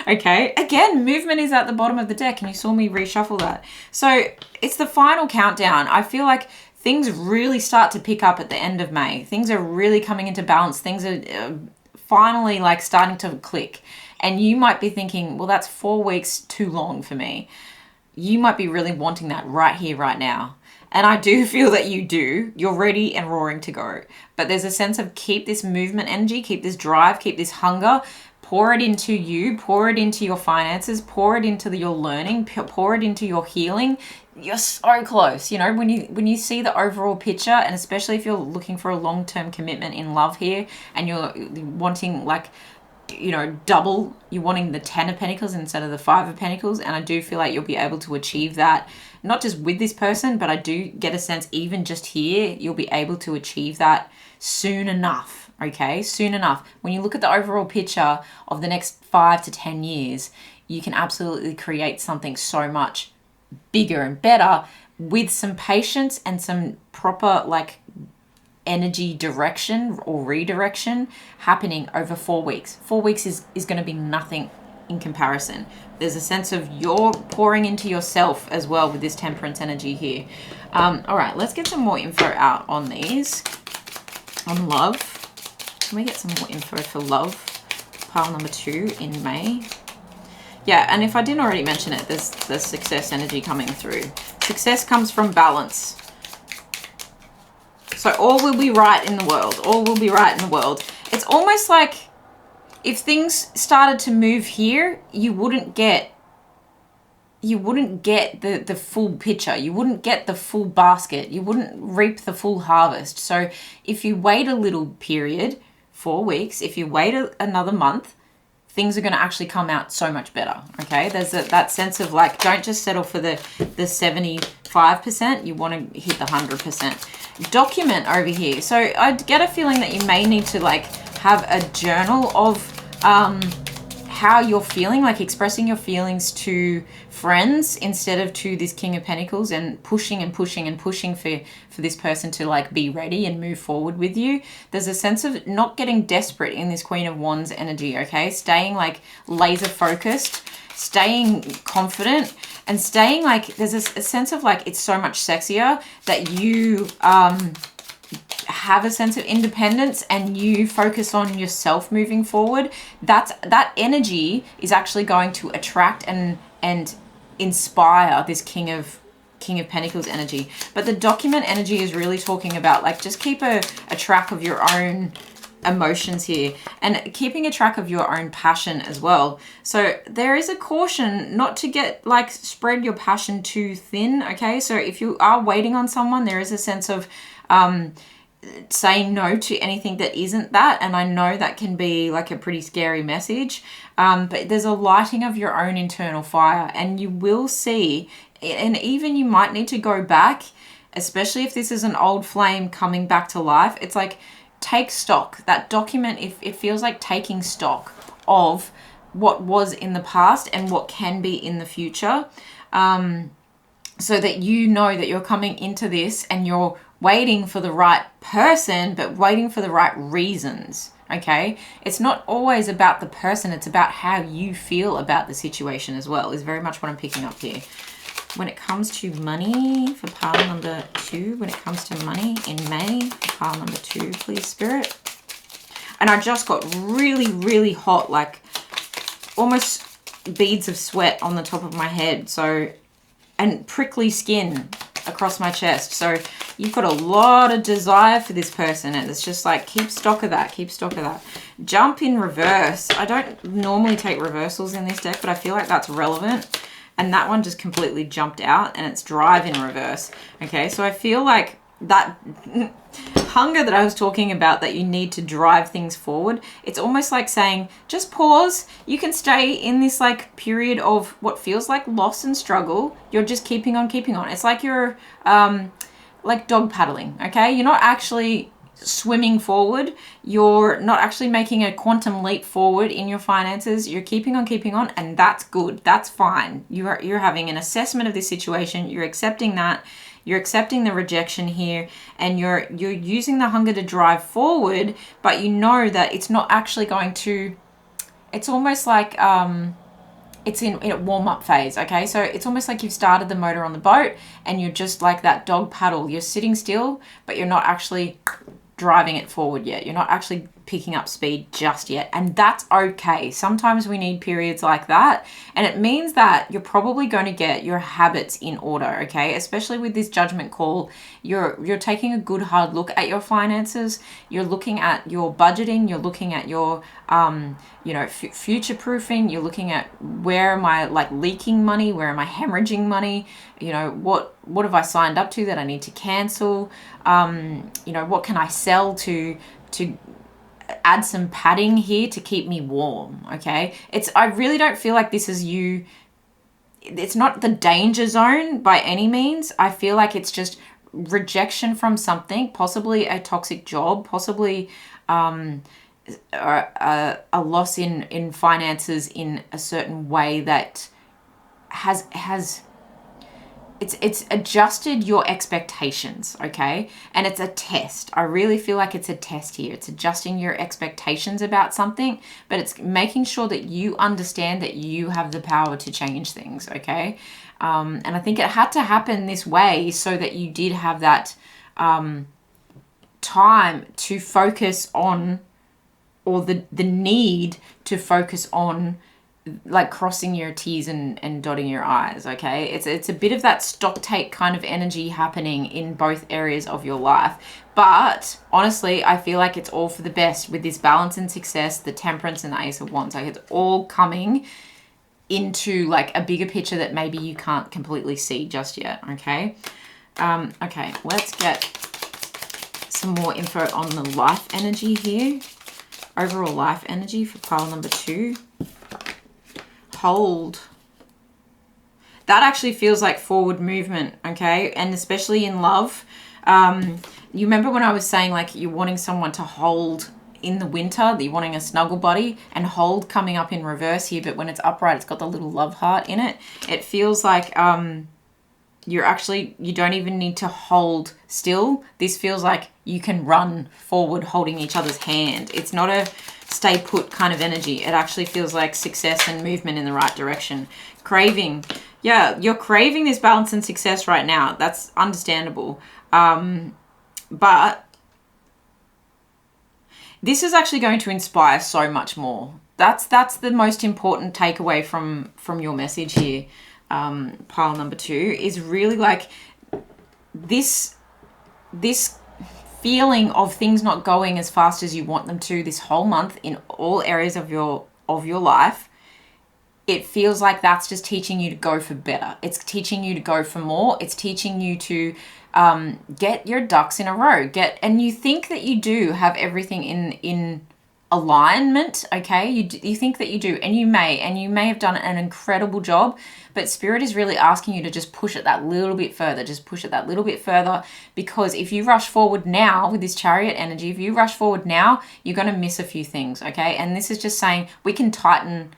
Okay, again, movement is at the bottom of the deck, and you saw me reshuffle that. So it's the final countdown. I feel like things really start to pick up at the end of May. Things are really coming into balance. Things are finally like starting to click, and you might be thinking, well, that's 4 weeks too long for me. You might be really wanting that right here, right now. And I do feel that you do. You're ready and roaring to go. But there's a sense of keep this movement energy, keep this drive, keep this hunger, pour it into you, pour it into your finances, pour it into your learning, pour it into your healing. You're so close. You know, when you see the overall picture, and especially if you're looking for a long-term commitment in love here, and you're wanting like, you know, double, you're wanting the 10 of Pentacles instead of the 5 of Pentacles, and I do feel like you'll be able to achieve that, not just with this person, but I do get a sense even just here, you'll be able to achieve that soon enough, okay? Soon enough. When you look at the overall picture of the next 5 to 10 years, you can absolutely create something so much bigger and better with some patience and some proper like energy direction or redirection happening over 4 weeks. 4 weeks is going to be nothing in comparison. There's a sense of you're pouring into yourself as well with this temperance energy here. All right, let's get some more info out on these. On love. Can we get some more info for love? Pile number 2 in May. Yeah, and if I didn't already mention it, there's the success energy coming through. Success comes from balance. So all will be right in the world. All will be right in the world. It's almost like if things started to move here, you wouldn't get you wouldn't get the full picture. You wouldn't get the full basket. You wouldn't reap the full harvest. So if you wait a little period, 4 weeks, if you wait another month, things are going to actually come out so much better. Okay, there's that sense of like, don't just settle for the 75%. You want to hit the 100%. Document over here. So I get a feeling that you may need to like have a journal of how you're feeling, like expressing your feelings to friends instead of to this King of Pentacles, and pushing and pushing and pushing for this person to like be ready and move forward with you. There's a sense of not getting desperate in this Queen of Wands energy, okay? Staying like laser focused, staying confident, and staying like, there's a sense of like, it's so much sexier that you have a sense of independence and you focus on yourself moving forward. That energy is actually going to attract and inspire this King of Pentacles energy. But the document energy is really talking about like, just keep a track of your own emotions here, and keeping a track of your own passion as well. So there is a caution not to get like spread your passion too thin, okay? So if you are waiting on someone, there is a sense of saying no to anything that isn't that, and I know that can be like a pretty scary message, but there's a lighting of your own internal fire, and you will see, and even you might need to go back, especially if this is an old flame coming back to life. It's like, take stock. That document, if it feels like taking stock of what was in the past and what can be in the future, so that you know that you're coming into this and you're waiting for the right person, but waiting for the right reasons, okay? It's not always about the person, it's about how you feel about the situation as well, is very much what I'm picking up here. When it comes to money for pile number 2, when it comes to money in May, pile number 2, please, Spirit. And I just got really, really hot, like almost beads of sweat on the top of my head. So, and prickly skin across my chest. So you've got a lot of desire for this person, and it's just like, keep stock of that, keep stock of that. Jump in reverse. I don't normally take reversals in this deck, but I feel like that's relevant. And that one just completely jumped out, and it's drive in reverse. Okay, so I feel like that hunger that I was talking about, that you need to drive things forward, it's almost like saying, just pause. You can stay in this like period of what feels like loss and struggle. You're just keeping on keeping on. It's like you're like dog paddling, okay? You're not actually swimming forward. You're not actually making a quantum leap forward in your finances. You're keeping on, and that's good. That's fine. You're having an assessment of this situation. You're accepting that. You're accepting the rejection here, and you're using the hunger to drive forward, but you know that it's not actually going to, it's almost like it's in a warm-up phase, okay? So it's almost like you've started the motor on the boat and you're just like that dog paddle. You're sitting still, but you're not actually driving it forward yet. You're not actually picking up speed just yet, and that's okay. Sometimes we need periods like that, and it means that you're probably going to get your habits in order, okay? Especially with this judgment call, you're taking a good hard look at your finances. You're looking at your budgeting. You're looking at your future proofing. You're looking at, where am I like leaking money? Where am I hemorrhaging money? What have I signed up to that I need to cancel? What can I sell to add some padding here to keep me warm, okay? I really don't feel like this is you. It's not the danger zone by any means. I feel like it's just rejection from something, possibly a toxic job, possibly a loss in finances in a certain way that has it's adjusted your expectations, okay? And it's a test. I really feel like it's a test here. It's adjusting your expectations about something, but it's making sure that you understand that you have the power to change things, okay? And I think it had to happen this way so that you did have that time to focus on, or the need to focus on, like crossing your T's and dotting your I's, okay? It's a bit of that stock take kind of energy happening in both areas of your life. But honestly, I feel like it's all for the best with this balance and success, the temperance and the Ace of Wands. Like, it's all coming into like a bigger picture that maybe you can't completely see just yet, okay? Okay, let's get some more info on the life energy here. Overall life energy for pile number 2. Hold. That actually feels like forward movement, okay? And especially in love. You remember when I was saying like you're wanting someone to hold in the winter, that you're wanting a snuggle buddy, and hold coming up in reverse here, but when it's upright, it's got the little love heart in it. It feels like you don't even need to hold still. This feels like you can run forward holding each other's hand. It's not a stay put kind of energy. It actually feels like success and movement in the right direction. Craving. Yeah, you're craving this balance and success right now. That's understandable. But this is actually going to inspire so much more. That's the most important takeaway from your message here. Pile number 2 is really like this feeling of things not going as fast as you want them to this whole month in all areas of your life. It feels like that's just teaching you to go for better. It's teaching you to go for more. It's teaching you to get your ducks in a row. And you think that you do have everything in alignment, okay? You think that you do, and you may have done an incredible job, but Spirit is really asking you to just push it that little bit further. Just push it that little bit further, because if you rush forward now with this Chariot energy, if you rush forward now, you're going to miss a few things, okay? And this is just saying we can tighten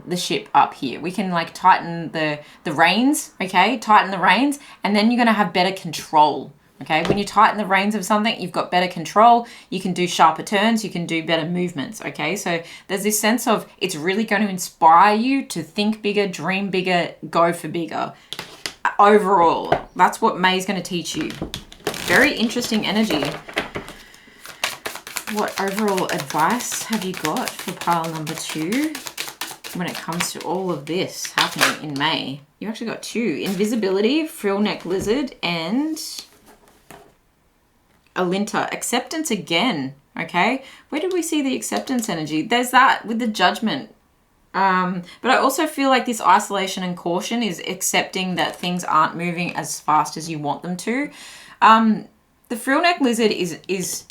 the ship up here. We can like tighten the reins, okay? Tighten the reins, and then you're going to have better control. Okay, when you tighten the reins of something, you've got better control. You can do sharper turns. You can do better movements. Okay, so there's this sense of it's really going to inspire you to think bigger, dream bigger, go for bigger. Overall, that's what May is going to teach you. Very interesting energy. What overall advice have you got for pile number 2 when it comes to all of this happening in May? You actually got 2. Invisibility, frill neck lizard, and Alinta. Acceptance again, okay? Where did we see the acceptance energy? There's that with the judgment. But I also feel like this isolation and caution is accepting that things aren't moving as fast as you want them to. The frill neck lizard is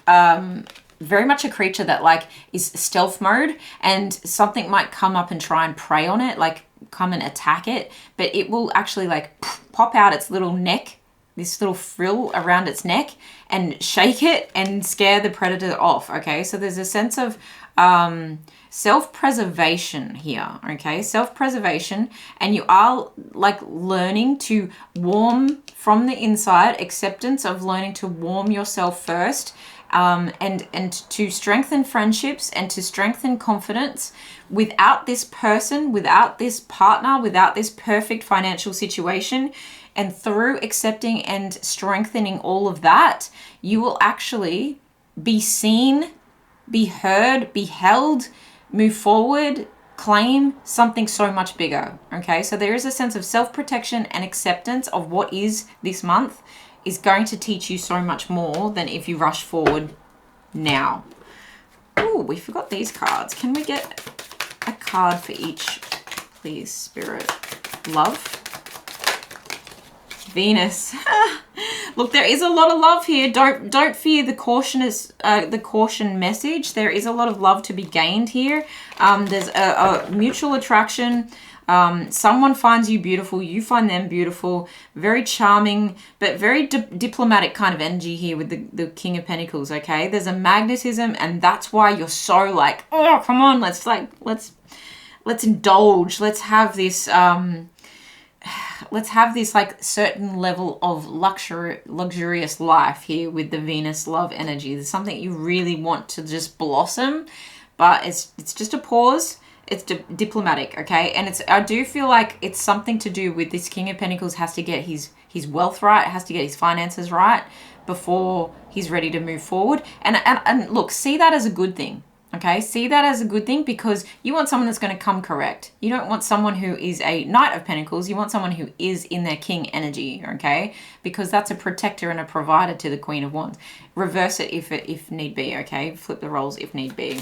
very much a creature that like is stealth mode, and something might come up and try and prey on it, like come and attack it, but it will actually like pop out its little neck, this little frill around its neck, and shake it and scare the predator off, okay? So there's a sense of self-preservation here, okay? Self-preservation, and you are like learning to warm from the inside, acceptance of learning to warm yourself first, and to strengthen friendships and to strengthen confidence without this person, without this partner, without this perfect financial situation. And through accepting and strengthening all of that, you will actually be seen, be heard, be held, move forward, claim something so much bigger, okay? So there is a sense of self-protection and acceptance of what is this month is going to teach you so much more than if you rush forward now. Oh, we forgot these cards. Can we get a card for each, please, Spirit? Love. Venus. Look, there is a lot of love here. Don't fear the caution message. There is a lot of love to be gained here. There's a mutual attraction. Someone finds you beautiful. You find them beautiful. Very charming, but very diplomatic kind of energy here with the King of Pentacles. Okay, there's a magnetism, and that's why you're so like, oh, come on, let's indulge. Let's have this. Let's have this like certain level of luxurious life here with the Venus love energy. There's something you really want to just blossom, but it's just a pause. It's diplomatic, okay? And I do feel like it's something to do with this King of Pentacles has to get his wealth right, has to get his finances right before he's ready to move forward. And look, see that as a good thing. Okay, see that as a good thing, because you want someone that's going to come correct. You don't want someone who is a Knight of Pentacles. You want someone who is in their King energy, okay? Because that's a protector and a provider to the Queen of Wands. Reverse it if need be, okay? Flip the roles if need be.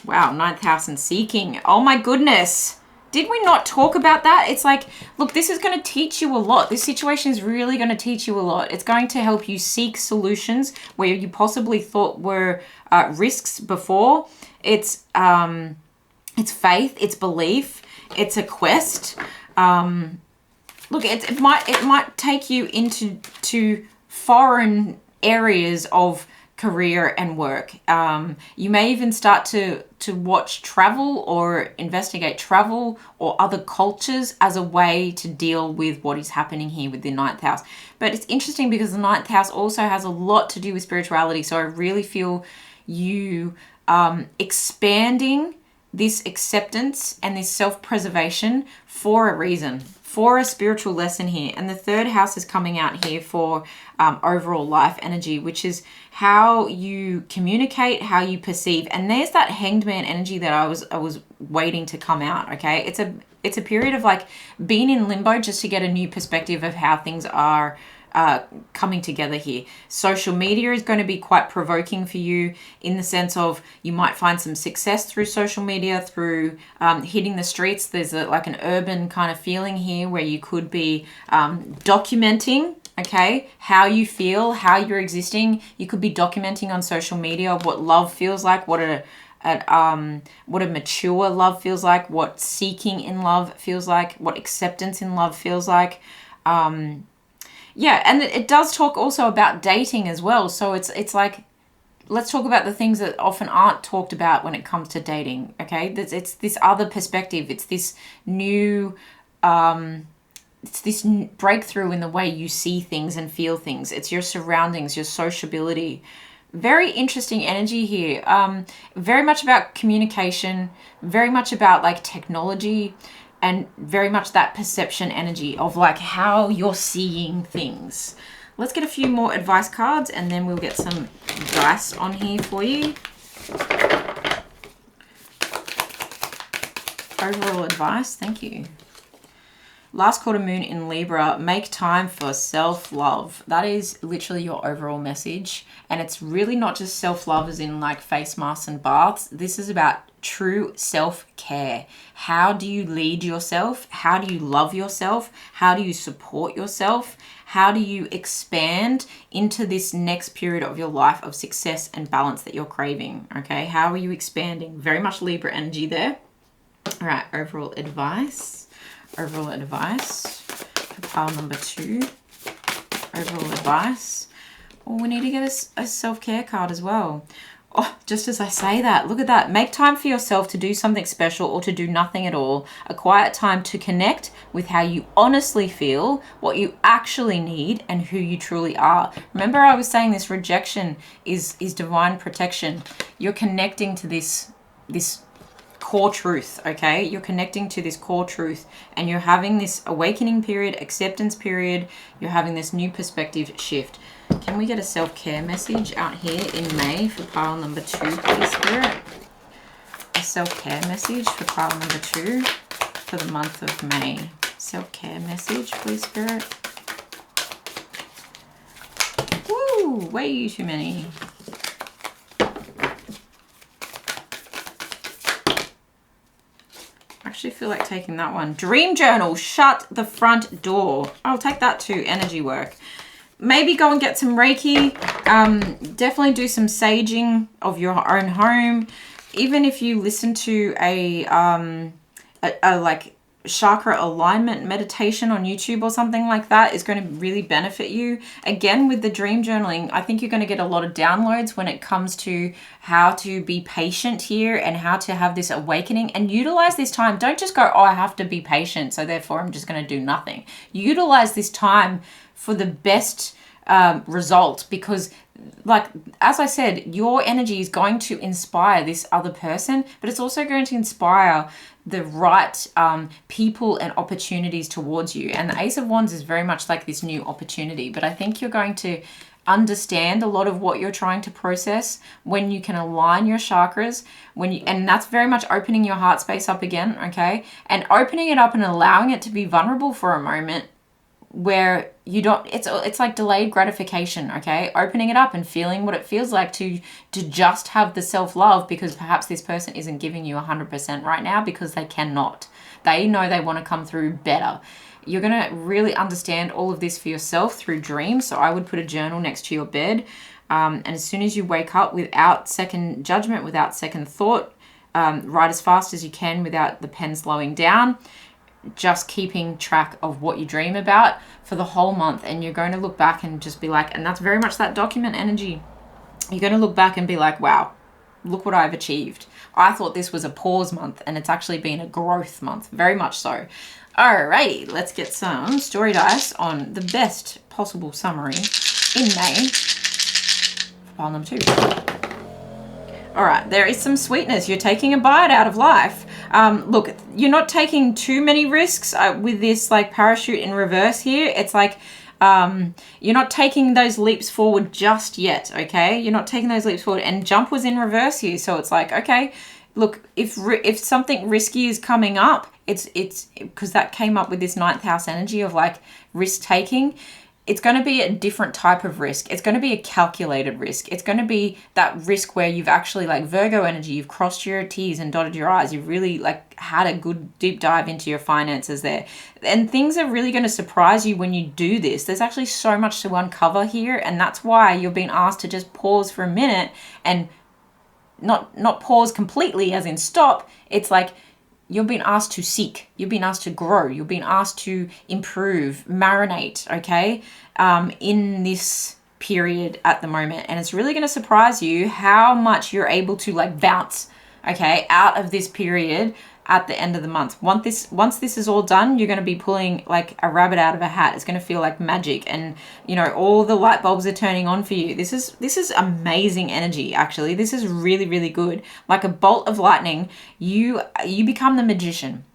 Wow, 9th house and seeking. Oh my goodness. Did we not talk about that? It's like, look, this is going to teach you a lot. This situation is really going to teach you a lot. It's going to help you seek solutions where you possibly thought were risks before. It's faith, it's belief, it's a quest. Look, it might take you into foreign areas of career and work. You may even start to watch travel or investigate travel or other cultures as a way to deal with what is happening here with the ninth house. But it's interesting because the ninth house also has a lot to do with spirituality. So I really feel you expanding this acceptance and this self-preservation for a reason, for a spiritual lesson here. And the third house is coming out here for overall life energy, which is how you communicate, how you perceive. And there's that hanged man energy that I was waiting to come out. Okay, it's a period of like being in limbo just to get a new perspective of how things are coming together here. Social media is going to be quite provoking for you in the sense of you might find some success through social media, through hitting the streets. There's like an urban kind of feeling here where you could be documenting, okay, how you feel, how you're existing. You could be documenting on social media what love feels like, what a mature love feels like, what seeking in love feels like, what acceptance in love feels like. Yeah, and it does talk also about dating as well. So it's like, let's talk about the things that often aren't talked about when it comes to dating, okay? It's this other perspective. It's this new, breakthrough in the way you see things and feel things. It's your surroundings, your sociability. Very interesting energy here. Very much about communication, very much about like technology, and very much that perception energy of like how you're seeing things. Let's get a few more advice cards and then we'll get some dice on here for you. Overall advice, thank you. Last quarter moon in Libra, make time for self-love. That is literally your overall message. And it's really not just self-love as in like face masks and baths. This is about true self-care. How do you lead yourself? How do you love yourself? How do you support yourself? How do you expand into this next period of your life of success and balance that you're craving? Okay, how are you expanding? Very much Libra energy there. All right, overall advice. Overall advice for pile number 2. Overall advice. Oh, we need to get a self-care card as well. Oh, just as I say that, look at that. Make time for yourself to do something special or to do nothing at all. A quiet time to connect with how you honestly feel, what you actually need, and who you truly are. Remember I was saying this rejection is divine protection. You're connecting to this core truth, okay? You're connecting to this core truth and you're having this awakening period, acceptance period. You're having this new perspective shift. Can we get a self-care message out here in May for pile number 2, please, Spirit? A self-care message for pile number 2 for the month of May. Self-care message, please, Spirit. Woo, way too many. Actually feel like taking that one. Dream journal, shut the front door. I'll take that too, energy work. Maybe go and get some Reiki. Definitely do some saging of your own home. Even if you listen to a like chakra alignment meditation on YouTube or something like that is going to really benefit you. Again, with the dream journaling, I think you're going to get a lot of downloads when it comes to how to be patient here and how to have this awakening and utilize this time. Don't just go, oh, I have to be patient, so therefore I'm just going to do nothing. Utilize this time for the best result, because like, as I said, your energy is going to inspire this other person, but it's also going to inspire the right people and opportunities towards you. And the Ace of Wands is very much like this new opportunity, but I think you're going to understand a lot of what you're trying to process when you can align your chakras, and that's very much opening your heart space up again, okay? And opening it up and allowing it to be vulnerable for a moment where you don't, it's like delayed gratification, okay? Opening it up and feeling what it feels like to just have the self-love, because perhaps this person isn't giving you 100% right now because they cannot. They know they want to come through better. You're going to really understand all of this for yourself through dreams. So I would put a journal next to your bed. And as soon as you wake up, without second judgment, without second thought, write as fast as you can without the pen slowing down, just keeping track of what you dream about for the whole month. And you're going to look back and just be like, and that's very much that document energy. You're going to look back and be like, wow, look what I've achieved. I thought this was a pause month, and it's actually been a growth month, very much so. Alrighty, let's get some story dice on the best possible summary in May for pile number 2. All right, there is some sweetness. You're taking a bite out of life. Look, you're not taking too many risks with this like parachute in reverse here. It's like you're not taking those leaps forward just yet, okay? You're not taking those leaps forward, and jump was in reverse here. So it's like, okay, look, if something risky is coming up, it's because that came up with this 9th house energy of like risk taking. It's going to be a different type of risk. It's going to be a calculated risk. It's going to be that risk where you've actually, like Virgo energy, you've crossed your T's and dotted your I's. You've really like had a good deep dive into your finances there. And things are really going to surprise you when you do this. There's actually so much to uncover here. And that's why you're being asked to just pause for a minute and not pause completely as in stop. It's like, you're being asked to seek. You're being asked to grow. You're being asked to improve, marinate, okay, in this period at the moment. And it's really going to surprise you how much you're able to like bounce, okay, out of this period at the end of the month. Once this is all done, you're going to be pulling like a rabbit out of a hat. It's going to feel like magic, and you know, all the light bulbs are turning on for you. This is amazing energy, actually. This is really, really good. Like a bolt of lightning, you become the magician,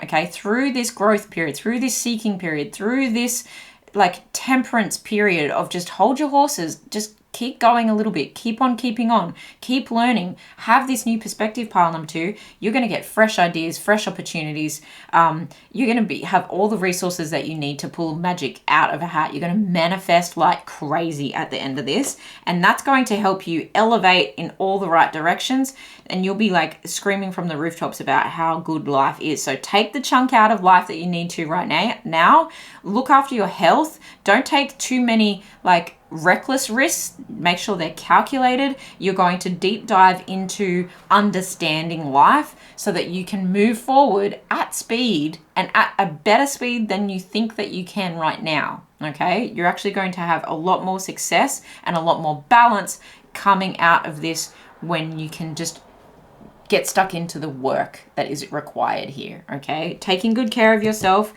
okay, through this growth period, through this seeking period, through this like temperance period of just hold your horses, just keep going a little bit, keep on keeping on, keep learning, have this new perspective, pile number 2. You're going to get fresh ideas, fresh opportunities. You're going to have all the resources that you need to pull magic out of a hat. You're going to manifest like crazy at the end of this, and that's going to help you elevate in all the right directions, and you'll be like screaming from the rooftops about how good life is. So take the chunk out of life that you need to right now. Look after your health. Don't take too many like reckless risks. Make sure they're calculated. You're going to deep dive into understanding life so that you can move forward at speed, and at a better speed than you think that you can right now, okay? You're actually going to have a lot more success and a lot more balance coming out of this when you can just get stuck into the work that is required here, okay? Taking good care of yourself,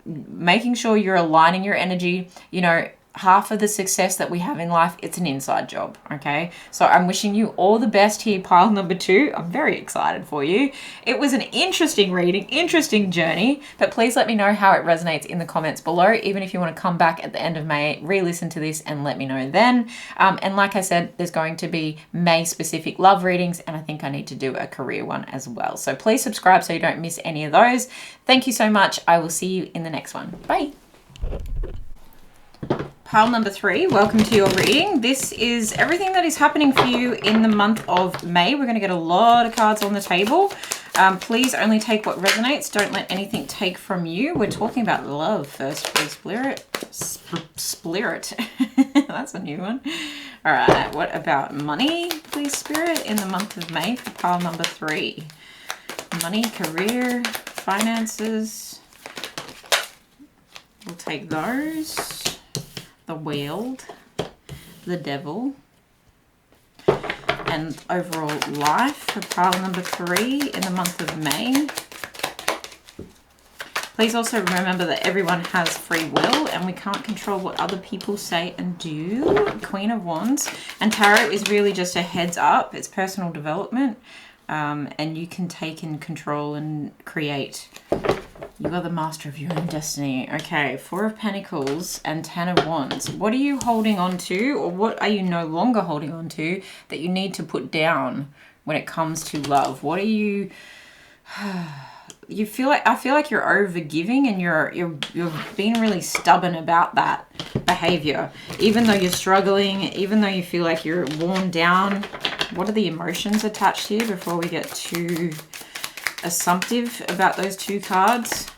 making sure you're aligning your energy. You know, half of the success that we have in life, it's an inside job, okay? So I'm wishing you all the best here, pile number 2. I'm very excited for you. It was an interesting reading, interesting journey, but please let me know how it resonates in the comments below. Even if you want to come back at the end of May, re-listen to this and let me know then. And like I said, there's going to be May-specific love readings, and I think I need to do a career one as well. So please subscribe so you don't miss any of those. Thank you so much. I will see you in the next one. Bye. Pile number 3, welcome to your reading. This is everything that is happening for you in the month of May. We're going to get a lot of cards on the table. Please only take what resonates. Don't let anything take from you. We're talking about love first, please, Spirit. That's a new one. All right, what about money, please, Spirit, in the month of May for pile number 3? Money, career, finances. We'll take those. The Wheel, the Devil, and overall life for pile number 3 in the month of May. Please also remember that everyone has free will and we can't control what other people say and do. Queen of Wands. And Tarot is really just a heads up. It's personal development, and you can take and control and create. You are the master of your own destiny. Okay, 4 of Pentacles and 10 of Wands. What are you holding on to, or what are you no longer holding on to that you need to put down when it comes to love? What are you... I feel like you're over giving, and you're being really stubborn about that behavior, even though you're struggling, even though you feel like you're worn down. What are the emotions attached here before we get too assumptive about those two cards?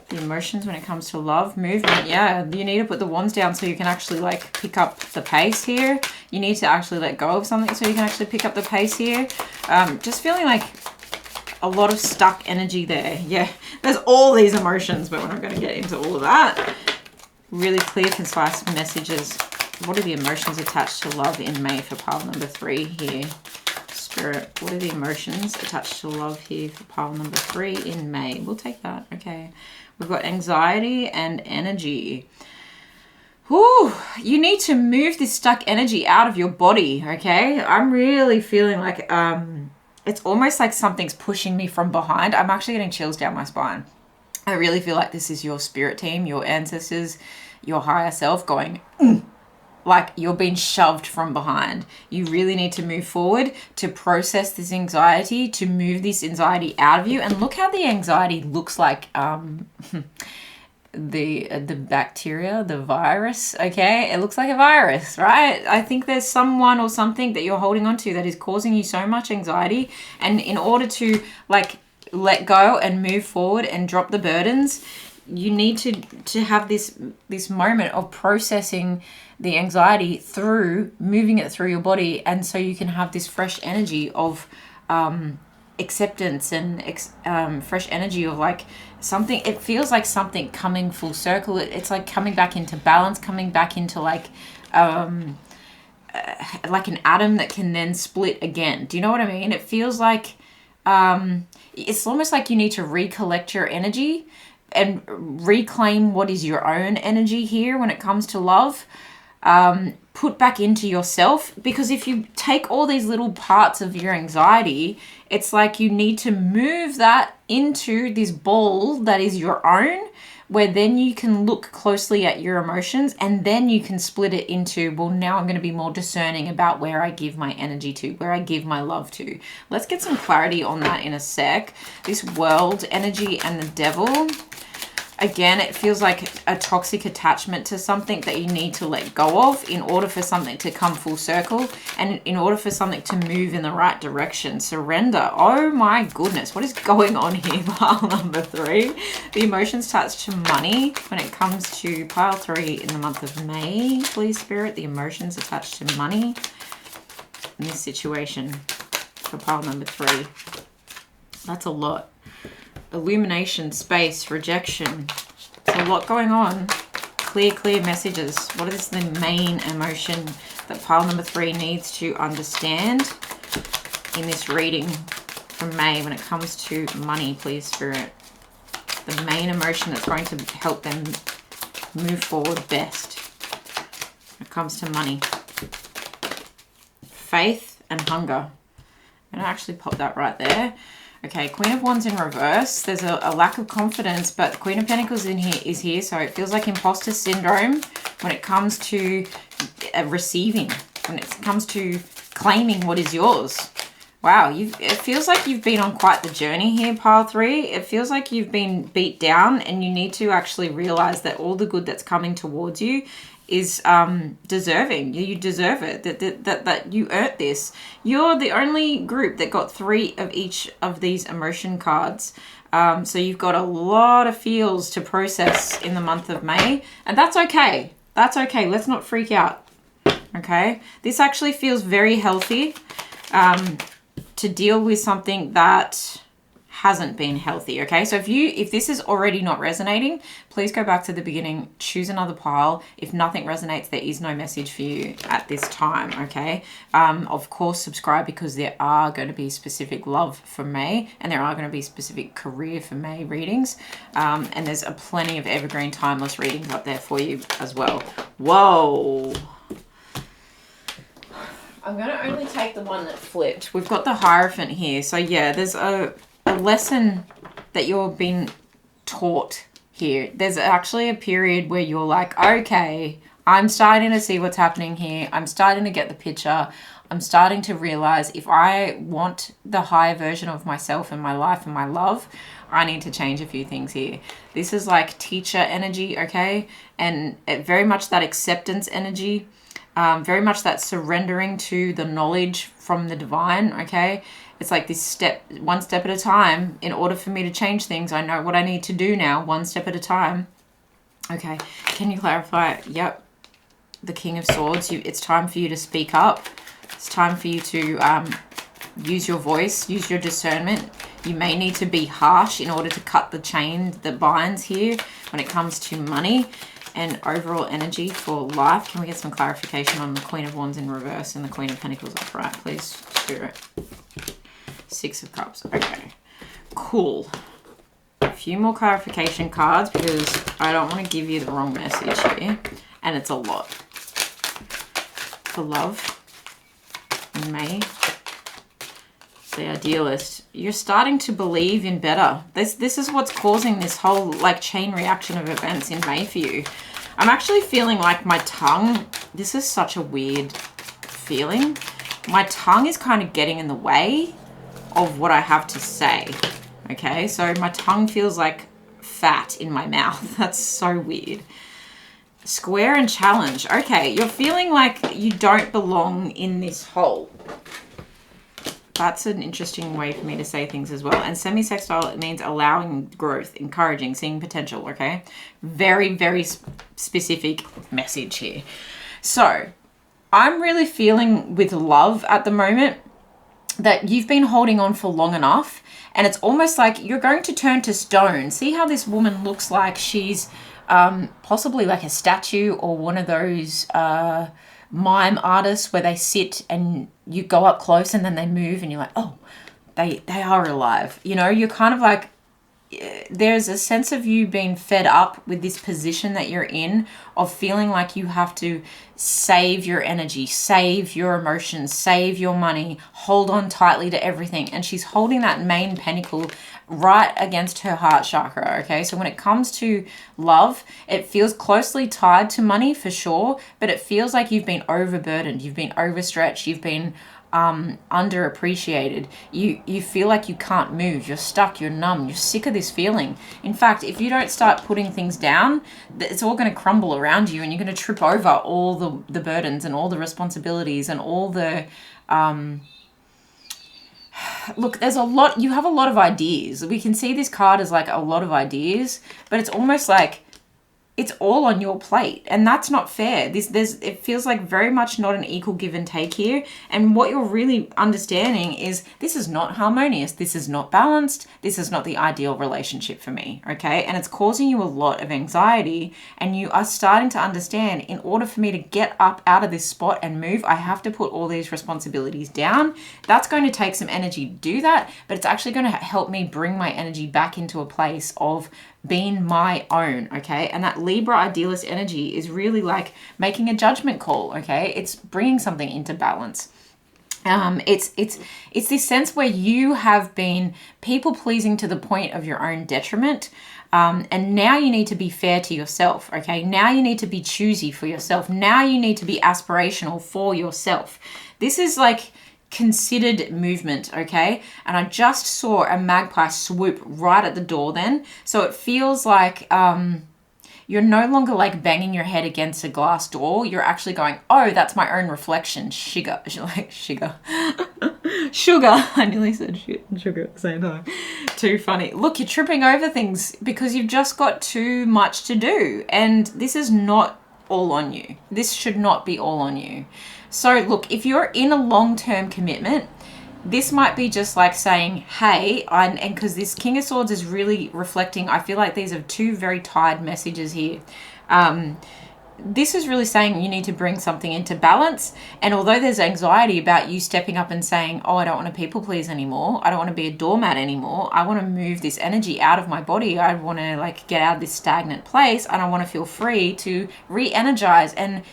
The emotions when it comes to love, movement. Yeah, you need to put the wands down so you can actually like pick up the pace here. You need to actually let go of something so you can actually pick up the pace here. Just feeling like a lot of stuck energy there. Yeah, there's all these emotions, but we're not going to get into all of that. Really clear, concise messages. What are the emotions attached to love in May for pile number 3 here? Spirit, what are the emotions attached to love here for pile number 3 in May? We'll take that. Okay. We've got anxiety and energy. Whew, you need to move this stuck energy out of your body, okay? I'm really feeling like it's almost like something's pushing me from behind. I'm actually getting chills down my spine. I really feel like this is your spirit team, your ancestors, your higher self going, like you're being shoved from behind. You really need to move forward to process this anxiety, to move this anxiety out of you. And look how the anxiety looks like the bacteria, the virus, okay? It looks like a virus, right? I think there's someone or something that you're holding on to that is causing you so much anxiety. And in order to like let go and move forward and drop the burdens, you need to have this moment of processing the anxiety through moving it through your body, and so you can have this fresh energy of acceptance and fresh energy of like something. It feels like something coming full circle. It's like coming back into balance, coming back into like an atom that can then split again. Do you know what I mean? It feels like it's almost like you need to recollect your energy and reclaim what is your own energy here when it comes to love. Put back into yourself, because if you take all these little parts of your anxiety, it's like you need to move that into this ball that is your own, where then you can look closely at your emotions, and then you can split it into, well, now I'm going to be more discerning about where I give my energy to, where I give my love to. Let's get some clarity on that in a sec. This world energy and the devil. Again, it feels like a toxic attachment to something that you need to let go of in order for something to come full circle and in order for something to move in the right direction. Surrender. Oh my goodness. What is going on here? Pile number 3. The emotions attached to money when it comes to pile 3 in the month of May. Please, Spirit, the emotions attached to money in this situation for pile number 3. That's a lot. Illumination, space, rejection. There's a lot going on. Clear messages. What is the main emotion that pile number 3 needs to understand in this reading from May when it comes to money, please, Spirit? The main emotion that's going to help them move forward best when it comes to money. Faith and hunger. I'm going to actually pop that right there. Okay, Queen of Wands in reverse. There's a lack of confidence, but Queen of Pentacles is here, so it feels like imposter syndrome when it comes to receiving, when it comes to claiming what is yours. Wow, it feels like you've been on quite the journey here, pile 3. It feels like you've been beat down, and you need to actually realize that all the good that's coming towards you is deserving. You deserve it. That you earned this. You're the only group that got 3 of each of these emotion cards. So you've got a lot of feels to process in the month of May, and that's okay. That's okay. Let's not freak out. Okay, this actually feels very healthy to deal with something that hasn't been healthy. Okay, so if this is already not resonating, please go back to the beginning, choose another pile. If nothing resonates, there is no message for you at this time. Okay, of course subscribe, because there are going to be specific love for May, and there are going to be specific career for May readings, and there's a plenty of evergreen timeless readings up there for you as well. Whoa, I'm going to only take the one that flipped. We've got the Hierophant here. So yeah, there's a lesson that you're being taught here. There's actually a period where you're like, okay, I'm starting to see what's happening here. I'm starting to get the picture. I'm starting to realize if I want the higher version of myself and my life and my love, I need to change a few things here. This is like teacher energy, okay? And very much that acceptance energy, very much that surrendering to the knowledge from the divine, okay? It's like this step, one step at a time. In order for me to change things, I know what I need to do now, one step at a time. Okay, can you clarify? Yep, the King of Swords, it's time for you to speak up. It's time for you to use your voice, use your discernment. You may need to be harsh in order to cut the chain that binds here when it comes to money and overall energy for life. Can we get some clarification on the Queen of Wands in reverse and the Queen of Pentacles upright, please, Spirit? Six of Cups. Okay, cool. A few more clarification cards because I don't want to give you the wrong message here. And it's a lot. For love in May. The Idealist. You're starting to believe in better. This is what's causing this whole like chain reaction of events in May for you. I'm actually feeling like my tongue, this is such a weird feeling. My tongue is kind of getting in the way of what I have to say. Okay, so my tongue feels like fat in my mouth. That's so weird. Square and challenge. Okay, you're feeling like you don't belong in this hole. That's an interesting way for me to say things as well. And semi-sextile, it means allowing growth, encouraging, seeing potential, okay? Very, very specific message here. So, I'm really feeling with love at the moment that you've been holding on for long enough, and it's almost like you're going to turn to stone. See how this woman looks like she's possibly like a statue or one of those mime artists where they sit and you go up close and then they move and you're like, oh, they are alive. You know, you're kind of like, there's a sense of you being fed up with this position that you're in, of feeling like you have to save your energy, save your emotions, save your money, hold on tightly to everything. And she's holding that main pentacle right against her heart chakra, okay? So when it comes to love, it feels closely tied to money for sure, but it feels like you've been overburdened, you've been overstretched, you've been underappreciated. You feel like you can't move, you're stuck, you're numb, you're sick of this feeling. In fact, if you don't start putting things down, it's all going to crumble around you and you're going to trip over all the burdens and all the responsibilities and all the look, there's a lot, you have a lot of ideas. We can see this card as like a lot of ideas, but it's almost like it's all on your plate, and that's not fair. It feels like very much not an equal give and take here. And what you're really understanding is this is not harmonious. This is not balanced. This is not the ideal relationship for me, okay? And it's causing you a lot of anxiety, and you are starting to understand, in order for me to get up out of this spot and move, I have to put all these responsibilities down. That's going to take some energy to do that, but it's actually going to help me bring my energy back into a place of being my own, okay? And that Libra idealist energy is really like making a judgment call, okay? It's bringing something into balance. It's this sense where you have been people pleasing to the point of your own detriment. And now you need to be fair to yourself, okay? Now you need to be choosy for yourself. Now you need to be aspirational for yourself. This is like considered movement, okay? And I just saw a magpie swoop right at the door then. So it feels like you're no longer like banging your head against a glass door. You're actually going, oh, that's my own reflection. Sugar. Like sugar. Sugar. I nearly said shit and sugar at the same time. Too funny. Look, you're tripping over things because you've just got too much to do. And this is not all on you. This should not be all on you. So look, if you're in a long-term commitment, this might be just like saying, hey, and because this King of Swords is really reflecting, I feel like these are two very tied messages here. This is really saying you need to bring something into balance. And although there's anxiety about you stepping up and saying, oh, I don't want to people please anymore. I don't want to be a doormat anymore. I want to move this energy out of my body. I want to like get out of this stagnant place, and I want to feel free to re-energize. And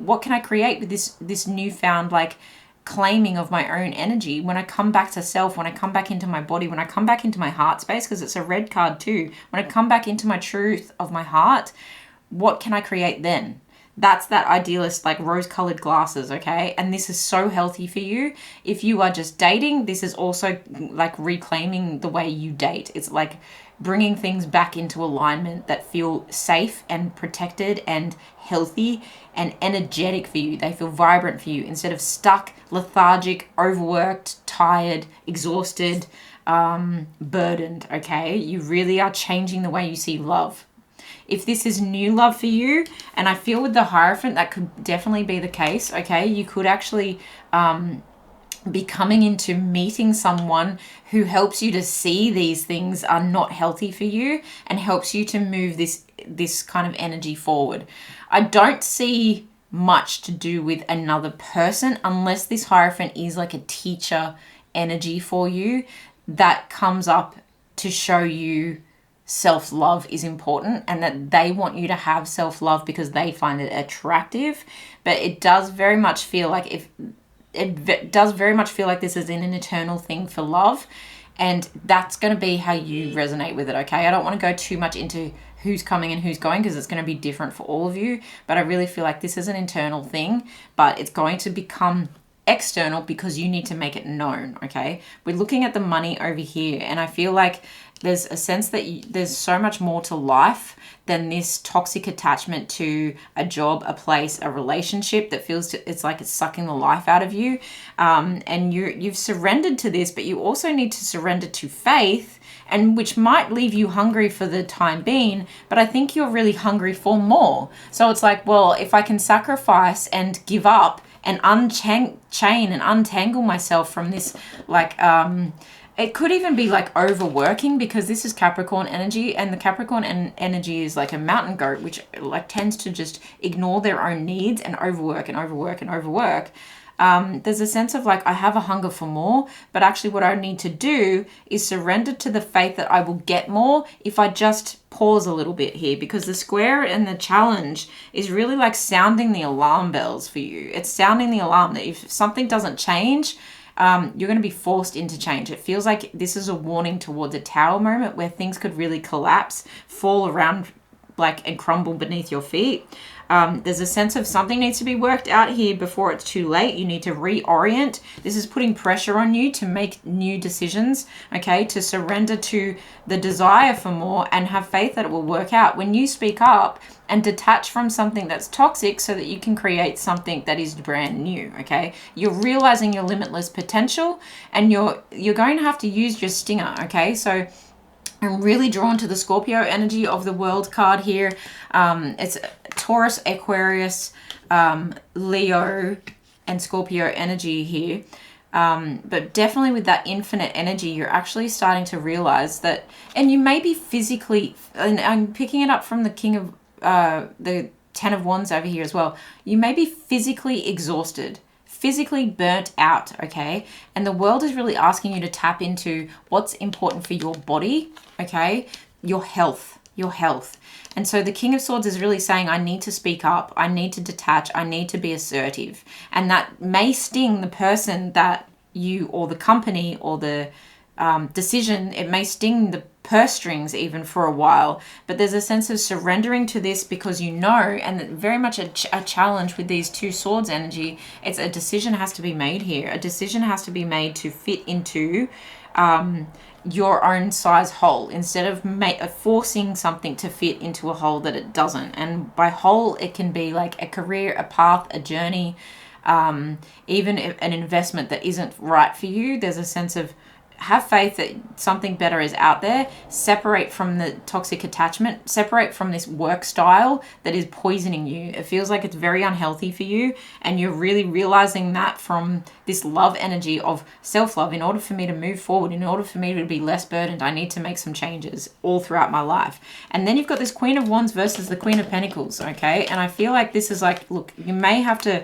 what can I create with this newfound like claiming of my own energy when I come back to self, when I come back into my body, when I come back into my heart space, because it's a red card too. When I come back into my truth of my heart, what can I create then? That's that idealist, like rose-colored glasses, okay? And this is so healthy for you. If you are just dating, this is also like reclaiming the way you date. It's like bringing things back into alignment that feel safe and protected and healthy and energetic for you. They feel vibrant for you instead of stuck, lethargic, overworked, tired, exhausted, burdened, okay? You really are changing the way you see love. If this is new love for you, and I feel with the Hierophant, that could definitely be the case, okay? You could actually be coming into meeting someone who helps you to see these things are not healthy for you and helps you to move this kind of energy forward. I don't see much to do with another person unless this Hierophant is like a teacher energy for you that comes up to show you self-love is important and that they want you to have self-love because they find it attractive. But it does very much feel like this is an eternal thing for love, and that's going to be how you resonate with it, okay? I don't want to go too much into who's coming and who's going because it's going to be different for all of you, but I really feel like this is an internal thing, but it's going to become external because you need to make it known, okay? We're looking at the money over here, and I feel like there's a sense that there's so much more to life than this toxic attachment to a job, a place, a relationship that feels it's like it's sucking the life out of you. And you've surrendered to this, but you also need to surrender to faith, and which might leave you hungry for the time being, but I think you're really hungry for more. So it's like, well, if I can sacrifice and give up and unchain and untangle myself from this, like, it could even be like overworking, because this is Capricorn energy, and the Capricorn energy is like a mountain goat, which like tends to just ignore their own needs and overwork and overwork and overwork. There's a sense of like, I have a hunger for more, but actually what I need to do is surrender to the faith that I will get more if I just pause a little bit here, because the square and the challenge is really like sounding the alarm bells for you. It's sounding the alarm that if something doesn't change, you're going to be forced into change. It feels like this is a warning towards a tower moment where things could really collapse, fall around like and crumble beneath your feet. There's a sense of something needs to be worked out here before it's too late. You need to reorient. This is putting pressure on you to make new decisions, okay, to surrender to the desire for more and have faith that it will work out. When you speak up and detach from something that's toxic so that you can create something that is brand new, okay? You're realizing your limitless potential, and you're going to have to use your stinger, okay? So I'm really drawn to the Scorpio energy of the World card here. It's Taurus, Aquarius, Leo, and Scorpio energy here. But definitely with that infinite energy, you're actually starting to realize that, and you may be physically, and I'm picking it up from the King of, the Ten of Wands over here as well. You may be physically exhausted, physically burnt out, okay? And the world is really asking you to tap into what's important for your body, okay? Your health. And so the King of Swords is really saying, I need to speak up, I need to detach, I need to be assertive. And that may sting the person that you, or the company, or the decision, it may sting the purse strings even for a while, but there's a sense of surrendering to this because you know, and very much a challenge with these two swords energy. It's a decision has to be made here. A decision has to be made to fit into your own size hole, instead of forcing something to fit into a hole that it doesn't. And by hole, it can be like a career, a path, a journey, even an investment that isn't right for you. There's a sense of have faith that something better is out there. Separate from the toxic attachment. Separate from this work style that is poisoning you. It feels like it's very unhealthy for you, and you're really realizing that from this love energy of self-love. In order for me to move forward, in order for me to be less burdened, I need to make some changes all throughout my life. And then you've got this Queen of Wands versus the Queen of Pentacles, okay? And I feel like this is like, look, you may have to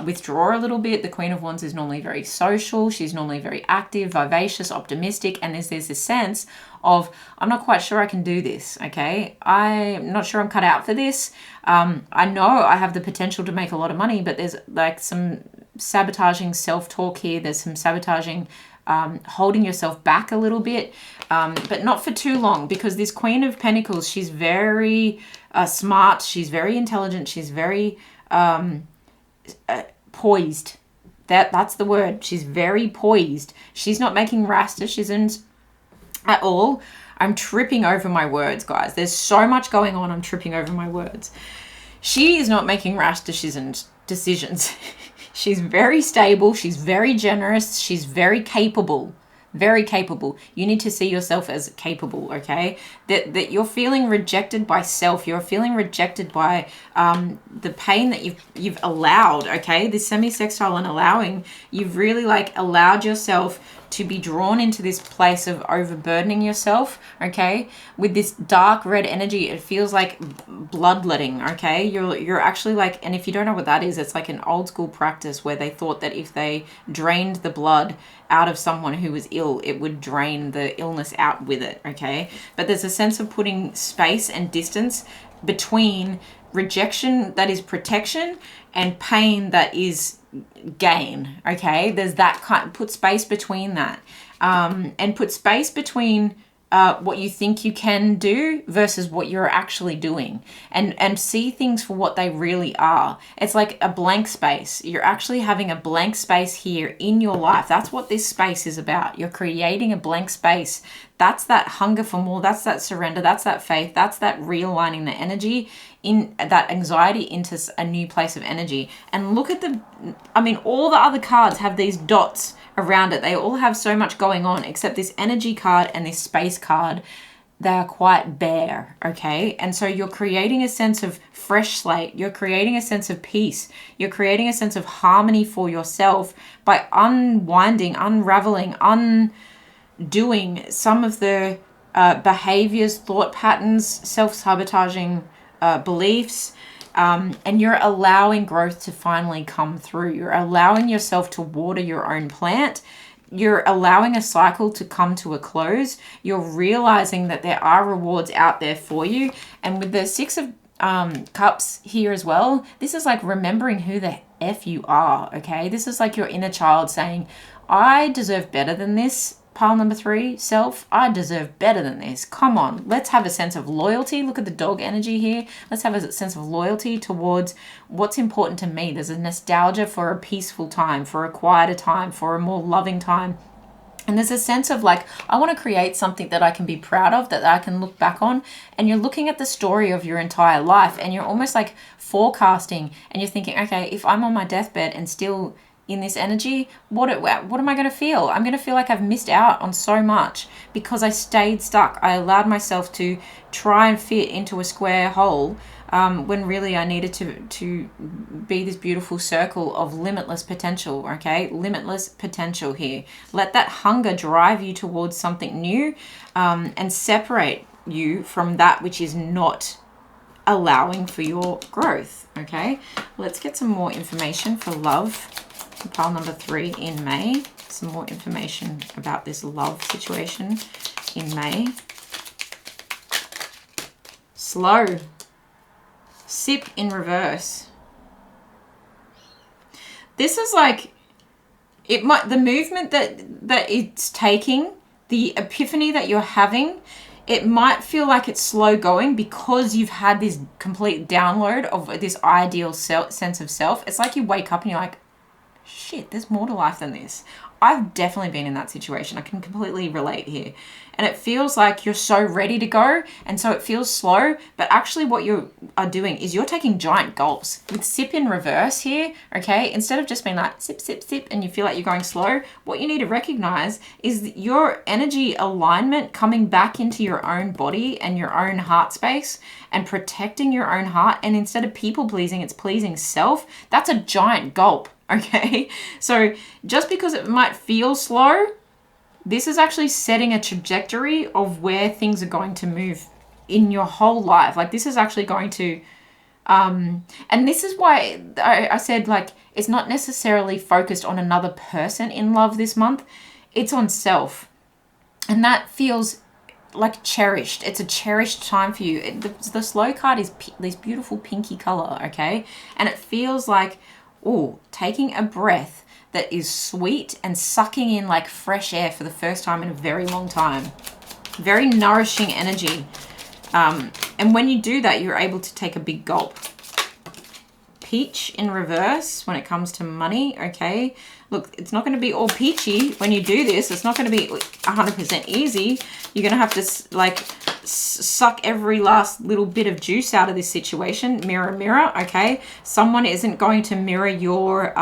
withdraw a little bit. The Queen of Wands is normally very social. She's normally very active, vivacious, optimistic. And there's this sense of, I'm not quite sure I can do this, okay? I'm not sure I'm cut out for this. I know I have the potential to make a lot of money, but there's like some sabotaging self-talk here. There's some sabotaging holding yourself back a little bit, but not for too long, because this Queen of Pentacles, she's very smart. She's very intelligent. She's very poised. That's the word. She's very poised. She's not making rash decisions at all. I'm tripping over my words, guys. There's so much going on. I'm tripping over my words. She is not making rash decisions. She's very stable. She's very generous. She's very capable. Very capable. You need to see yourself as capable, okay? That you're feeling rejected by self. You're feeling rejected by the pain that you've allowed, okay? This semi-sextile and allowing, you've really like allowed yourself to be drawn into this place of overburdening yourself, okay? With this dark red energy, it feels like bloodletting, okay? You're actually like, and if you don't know what that is, it's like an old school practice where they thought that if they drained the blood out of someone who was ill, it would drain the illness out with it, okay? But there's a sense of putting space and distance between rejection that is protection and pain that is gain, okay? There's that kind, put space between that, and put space between what you think you can do versus what you're actually doing, and see things for what they really are. It's like a blank space. You're actually having a blank space here in your life. That's what this space is about. You're creating a blank space. That's that hunger for more. That's that surrender. That's that faith. That's that realigning the energy in that anxiety into a new place of energy. And look at all the other cards have these dots around it. They all have so much going on, except this energy card and this space card, they are quite bare, okay? And so you're creating a sense of fresh slate. You're creating a sense of peace. You're creating a sense of harmony for yourself by unwinding, unraveling, undoing some of the behaviors, thought patterns, self-sabotaging beliefs, and you're allowing growth to finally come through. You're allowing yourself to water your own plant. You're allowing a cycle to come to a close. You're realizing that there are rewards out there for you. And with the Six of Cups here as well, this is like remembering who the F you are, okay? This is like your inner child saying, I deserve better than this. Pile number 3, self, I deserve better than this. Come on, let's have a sense of loyalty. Look at the dog energy here. Let's have a sense of loyalty towards what's important to me. There's a nostalgia for a peaceful time, for a quieter time, for a more loving time. And there's a sense of like, I want to create something that I can be proud of, that I can look back on. And you're looking at the story of your entire life and you're almost like forecasting and you're thinking, okay, if I'm on my deathbed and still in this energy, what am I going to feel? I'm going to feel like I've missed out on so much because I stayed stuck. I allowed myself to try and fit into a square hole when really I needed to be this beautiful circle of limitless potential, okay? Limitless potential here. Let that hunger drive you towards something new, and separate you from that which is not allowing for your growth, okay? Let's get some more information for love. Pile number 3 in May. Some more information about this love situation in May. Slow. Sip in reverse. This is like, the movement that it's taking, the epiphany that you're having, it might feel like it's slow going because you've had this complete download of this ideal sense of self. It's like you wake up and you're like, shit, there's more to life than this. I've definitely been in that situation. I can completely relate here. And it feels like you're so ready to go, and so it feels slow, but actually what you are doing is you're taking giant gulps. With sip in reverse here, okay, instead of just being like sip, sip, sip, and you feel like you're going slow, what you need to recognize is your energy alignment coming back into your own body and your own heart space and protecting your own heart. And instead of people pleasing, it's pleasing self. That's a giant gulp. Okay, so just because it might feel slow, this is actually setting a trajectory of where things are going to move in your whole life. Like this is actually going to, and this is why I said like, it's not necessarily focused on another person in love this month. It's on self. And that feels like cherished. It's a cherished time for you. The slow card is this beautiful pinky color, okay? And it feels like, oh, taking a breath that is sweet and sucking in like fresh air for the first time in a very long time. Very nourishing energy. And when you do that, you're able to take a big gulp. Peach in reverse when it comes to money, okay? Look, it's not going to be all peachy when you do this. It's not going to be 100% easy. You're going to have to, like, suck every last little bit of juice out of this situation. Mirror, mirror, okay? Someone isn't going to mirror your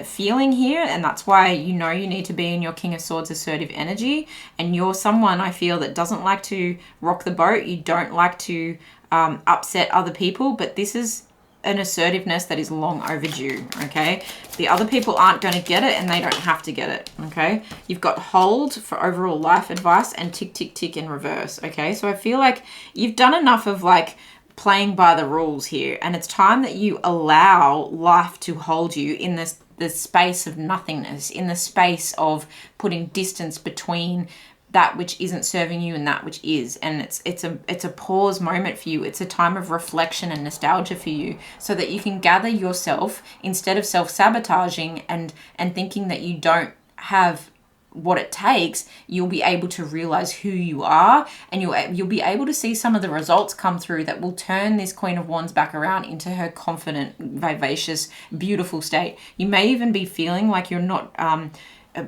feeling here, and that's why you know you need to be in your King of Swords assertive energy. And you're someone, I feel, that doesn't like to rock the boat. You don't like to upset other people, but this is an assertiveness that is long overdue, okay? The other people aren't going to get it, and they don't have to get it, okay? You've got hold for overall life advice and tick, tick, tick in reverse, okay? So I feel like you've done enough of, like, playing by the rules here, and it's time that you allow life to hold you in this space of nothingness, in the space of putting distance between that which isn't serving you and that which is. And it's a pause moment for you. It's a time of reflection and nostalgia for you, so that you can gather yourself instead of self-sabotaging and thinking that you don't have what it takes. You'll be able to realize who you are, and you'll be able to see some of the results come through that will turn this Queen of Wands back around into her confident, vivacious, beautiful state. You may even be feeling like you're not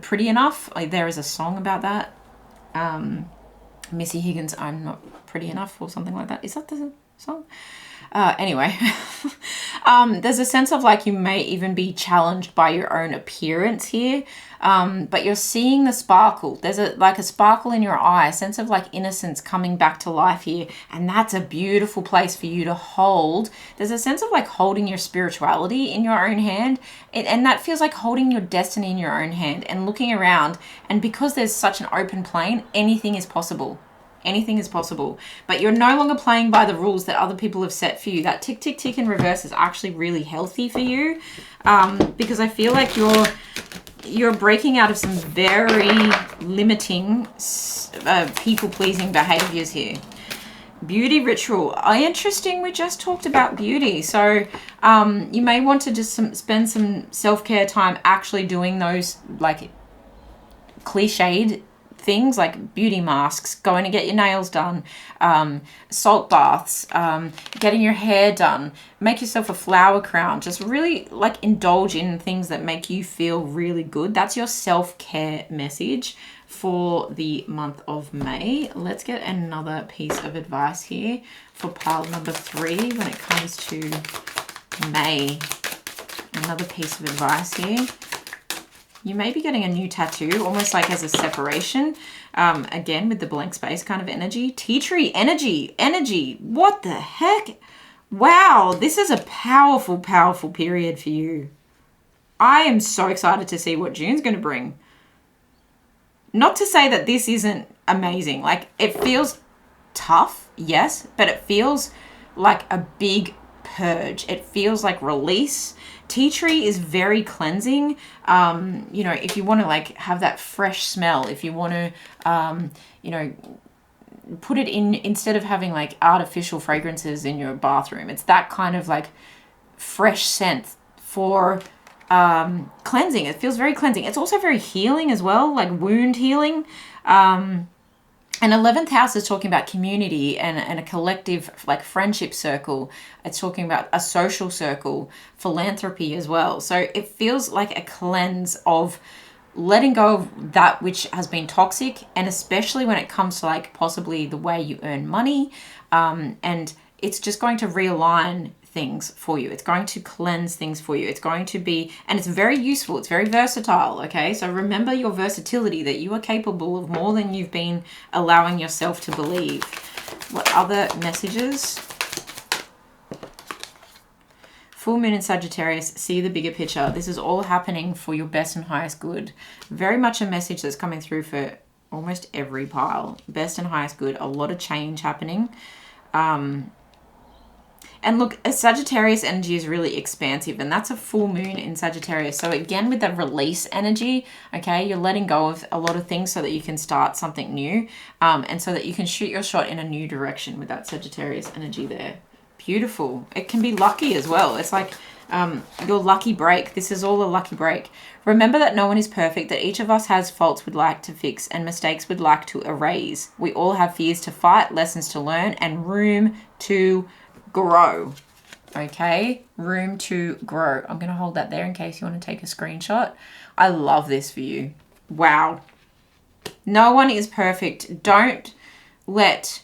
pretty enough. Like, there is a song about that. Missy Higgins, I'm not pretty enough, or something like that. Is that the song? Anyway, there's a sense of, like, you may even be challenged by your own appearance here, but you're seeing the sparkle. There's a sparkle in your eye, a sense of, like, innocence coming back to life here, and that's a beautiful place for you to hold. There's a sense of, like, holding your spirituality in your own hand, and that feels like holding your destiny in your own hand and looking around, and because there's such an open plane, anything is possible. Anything is possible, but you're no longer playing by the rules that other people have set for you. That tick, tick, tick in reverse is actually really healthy for you, because I feel like you're breaking out of some very limiting people-pleasing behaviors here. Beauty ritual. Interesting. We just talked about beauty. So you may want to just spend some self-care time actually doing those, like, cliched things like beauty masks, going to get your nails done, salt baths, getting your hair done, make yourself a flower crown. Just really, like, indulge in things that make you feel really good. That's your self-care message for the month of May. Let's get another piece of advice here for pile number 3 when it comes to May. Another piece of advice here. You may be getting a new tattoo, almost like as a separation. Again, with the blank space kind of energy. Tea tree energy. What the heck? Wow, this is a powerful, powerful period for you. I am so excited to see what June's going to bring. Not to say that this isn't amazing. Like, it feels tough, yes, but it feels like a big purge. It feels like release. Tea tree is very cleansing. You know, if you want to, like, have that fresh smell, if you want to, you know, put it in, instead of having, like, artificial fragrances in your bathroom, it's that kind of, like, fresh scent for cleansing. It feels very cleansing. It's also very healing as well, like wound healing. And 11th house is talking about community and a collective, like, friendship circle. It's talking about a social circle, philanthropy as well. So it feels like a cleanse of letting go of that which has been toxic, and especially when it comes to, like, possibly the way you earn money. And it's just going to realign things for you. It's going to cleanse things for you. It's going to be, and it's very useful. It's very versatile. Okay. So remember your versatility, that you are capable of more than you've been allowing yourself to believe. What other messages? Full moon in Sagittarius, see the bigger picture. This is all happening for your best and highest good. Very much a message that's coming through for almost every pile. Best and highest good. A lot of change happening. And look, a Sagittarius energy is really expansive, and that's a full moon in Sagittarius. So again, with the release energy, okay, you're letting go of a lot of things so that you can start something new, and so that you can shoot your shot in a new direction with that Sagittarius energy there. Beautiful. It can be lucky as well. It's like your lucky break. This is all a lucky break. Remember that no one is perfect, that each of us has faults we'd like to fix and mistakes we'd like to erase. We all have fears to fight, lessons to learn, and room to grow. Okay? Room to grow. I'm going to hold that there in case you want to take a screenshot. I love this for you. Wow. No one is perfect. Don't let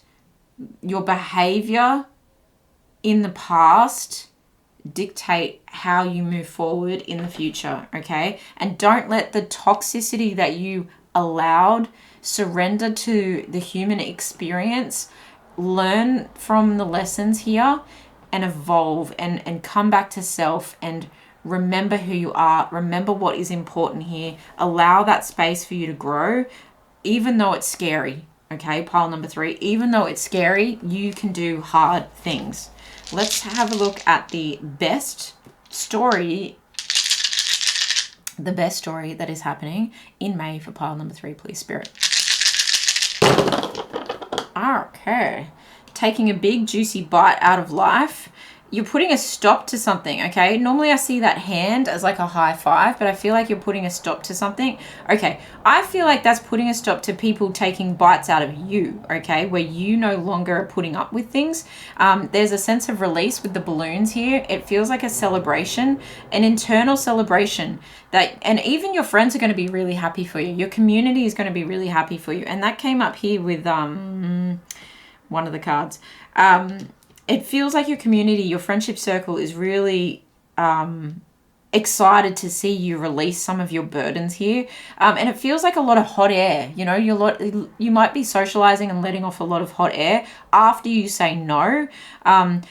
your behavior in the past dictate how you move forward in the future, okay? And don't let the toxicity that you allowed surrender to the human experience. Learn from the lessons here and evolve and come back to self and remember who you are. Remember what is important here. Allow that space for you to grow, even though it's scary, okay? Pile number 3, even though it's scary, you can do hard things. Let's have a look at the best story that is happening in May for pile number 3, please, Spirit. Okay. Taking a big, juicy bite out of life. You're putting a stop to something, okay? Normally I see that hand as like a high five, but I feel like you're putting a stop to something. Okay, I feel like that's putting a stop to people taking bites out of you, okay? Where you no longer are putting up with things. There's a sense of release with the balloons here. It feels like a celebration, an internal celebration that, and even your friends are going to be really happy for you. Your community is going to be really happy for you. And that came up here with one of the cards. It feels like your community, your friendship circle is really excited to see you release some of your burdens here. And it feels like a lot of hot air. You know, you might be socializing and letting off a lot of hot air after you say no.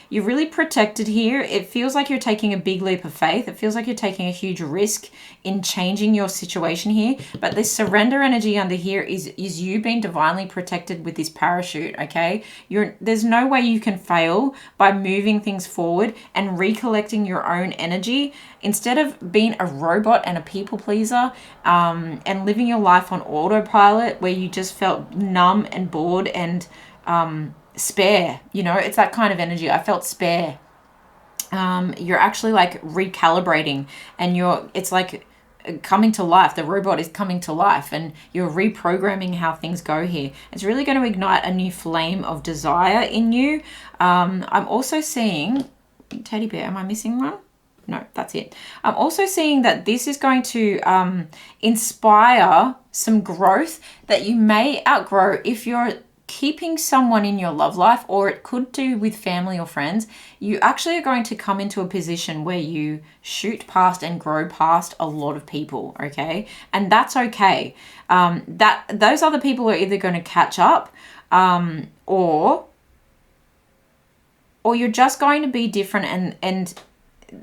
You're really protected here. It feels like you're taking a big leap of faith. It feels like you're taking a huge risk in changing your situation here. But this surrender energy under here is you being divinely protected with this parachute, okay? There's no way you can fail by moving things forward and recollecting your own energy instead of being a robot and a people pleaser and living your life on autopilot where you just felt numb and bored and spare. You know, it's that kind of energy. I felt spare. You're actually like recalibrating and it's like coming to life. The robot is coming to life and you're reprogramming how things go here. It's really going to ignite a new flame of desire in you. I'm also seeing, teddy bear, am I missing one? No, that's it. I'm also seeing that this is going to inspire some growth that you may outgrow if you're keeping someone in your love life, or it could do with family or friends. You actually are going to come into a position where you shoot past and grow past a lot of people, okay? And that's okay. Those other people are either going to catch up or you're just going to be different and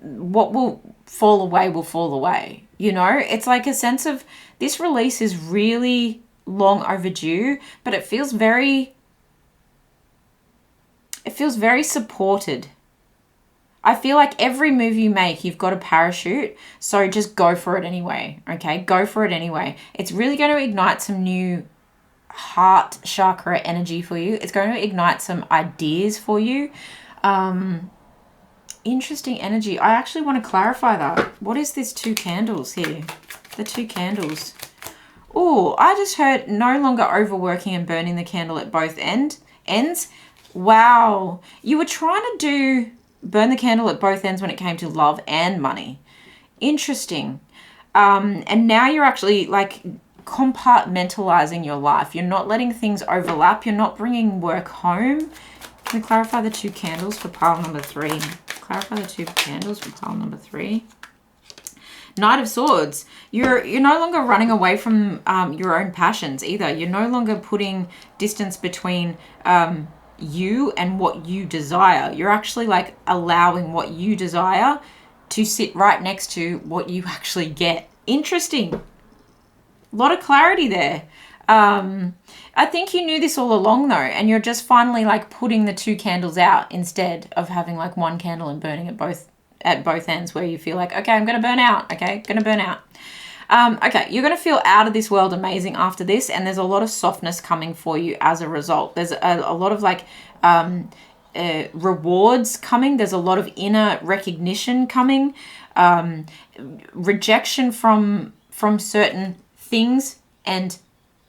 what will fall away. You know, it's like a sense of this release is really long overdue, but it feels very supported. I feel like every move you make, you've got a parachute, so just go for it anyway, okay? Go for it anyway. It's really going to ignite some new heart chakra energy for you. It's going to ignite some ideas for you. Interesting energy. I actually want to clarify that. What is this 2 candles here? The 2 candles. Oh, I just heard no longer overworking and burning the candle at both ends. Wow. You were trying to burn the candle at both ends when it came to love and money. Interesting. And now you're actually like compartmentalizing your life. You're not letting things overlap. You're not bringing work home. Can we clarify the 2 candles for pile number 3? Clarify the 2 candles for pile number 3. Knight of Swords. You're no longer running away from your own passions either. You're no longer putting distance between you and what you desire. You're actually like allowing what you desire to sit right next to what you actually get. Interesting. A lot of clarity there. I think you knew this all along though, and you're just finally like putting the 2 candles out instead of having like 1 candle and burning it at both ends where you feel like, okay, I'm going to burn out. Okay, going to burn out. Okay, you're going to feel out of this world amazing after this, and there's a lot of softness coming for you as a result. There's a lot of like rewards coming. There's a lot of inner recognition coming. Rejection from certain things and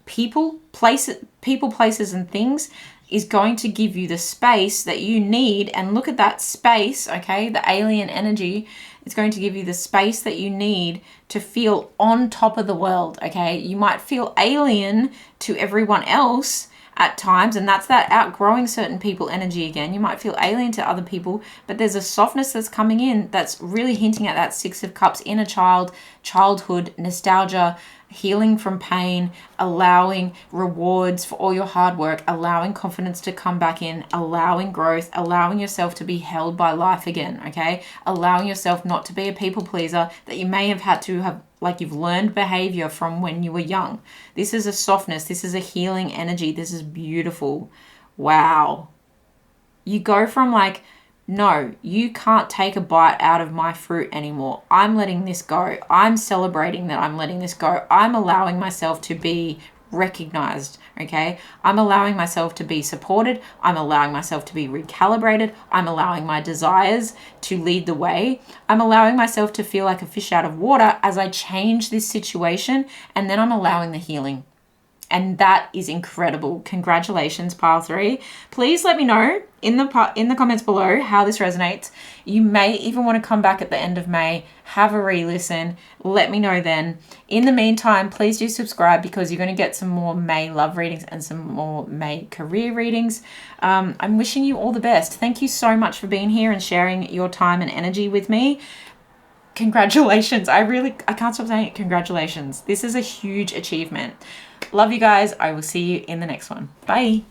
people, places and things is going to give you the space that you need. And look at that space, okay? The alien energy is going to give you the space that you need to feel on top of the world, okay? You might feel alien to everyone else at times, and that's that outgrowing certain people energy again. You might feel alien to other people, but there's a softness that's coming in that's really hinting at that Six of Cups, inner child, childhood, nostalgia, healing from pain, allowing rewards for all your hard work, allowing confidence to come back in, allowing growth, allowing yourself to be held by life again, okay? Allowing yourself not to be a people pleaser that you may have had to have, like you've learned behavior from when you were young. This is a softness. This is a healing energy. This is beautiful. Wow. You go from like, no, you can't take a bite out of my fruit anymore. I'm letting this go. I'm celebrating that I'm letting this go. I'm allowing myself to be recognized, okay? I'm allowing myself to be supported. I'm allowing myself to be recalibrated. I'm allowing my desires to lead the way. I'm allowing myself to feel like a fish out of water as I change this situation, and then I'm allowing the healing. And that is incredible. Congratulations, Pile 3. Please let me know in the comments below how this resonates. You may even want to come back at the end of May, have a re-listen. Let me know then. In the meantime, please do subscribe because you're going to get some more May love readings and some more May career readings. I'm wishing you all the best. Thank you so much for being here and sharing your time and energy with me. Congratulations. I can't stop saying it. Congratulations. This is a huge achievement. Love you guys. I will see you in the next one. Bye.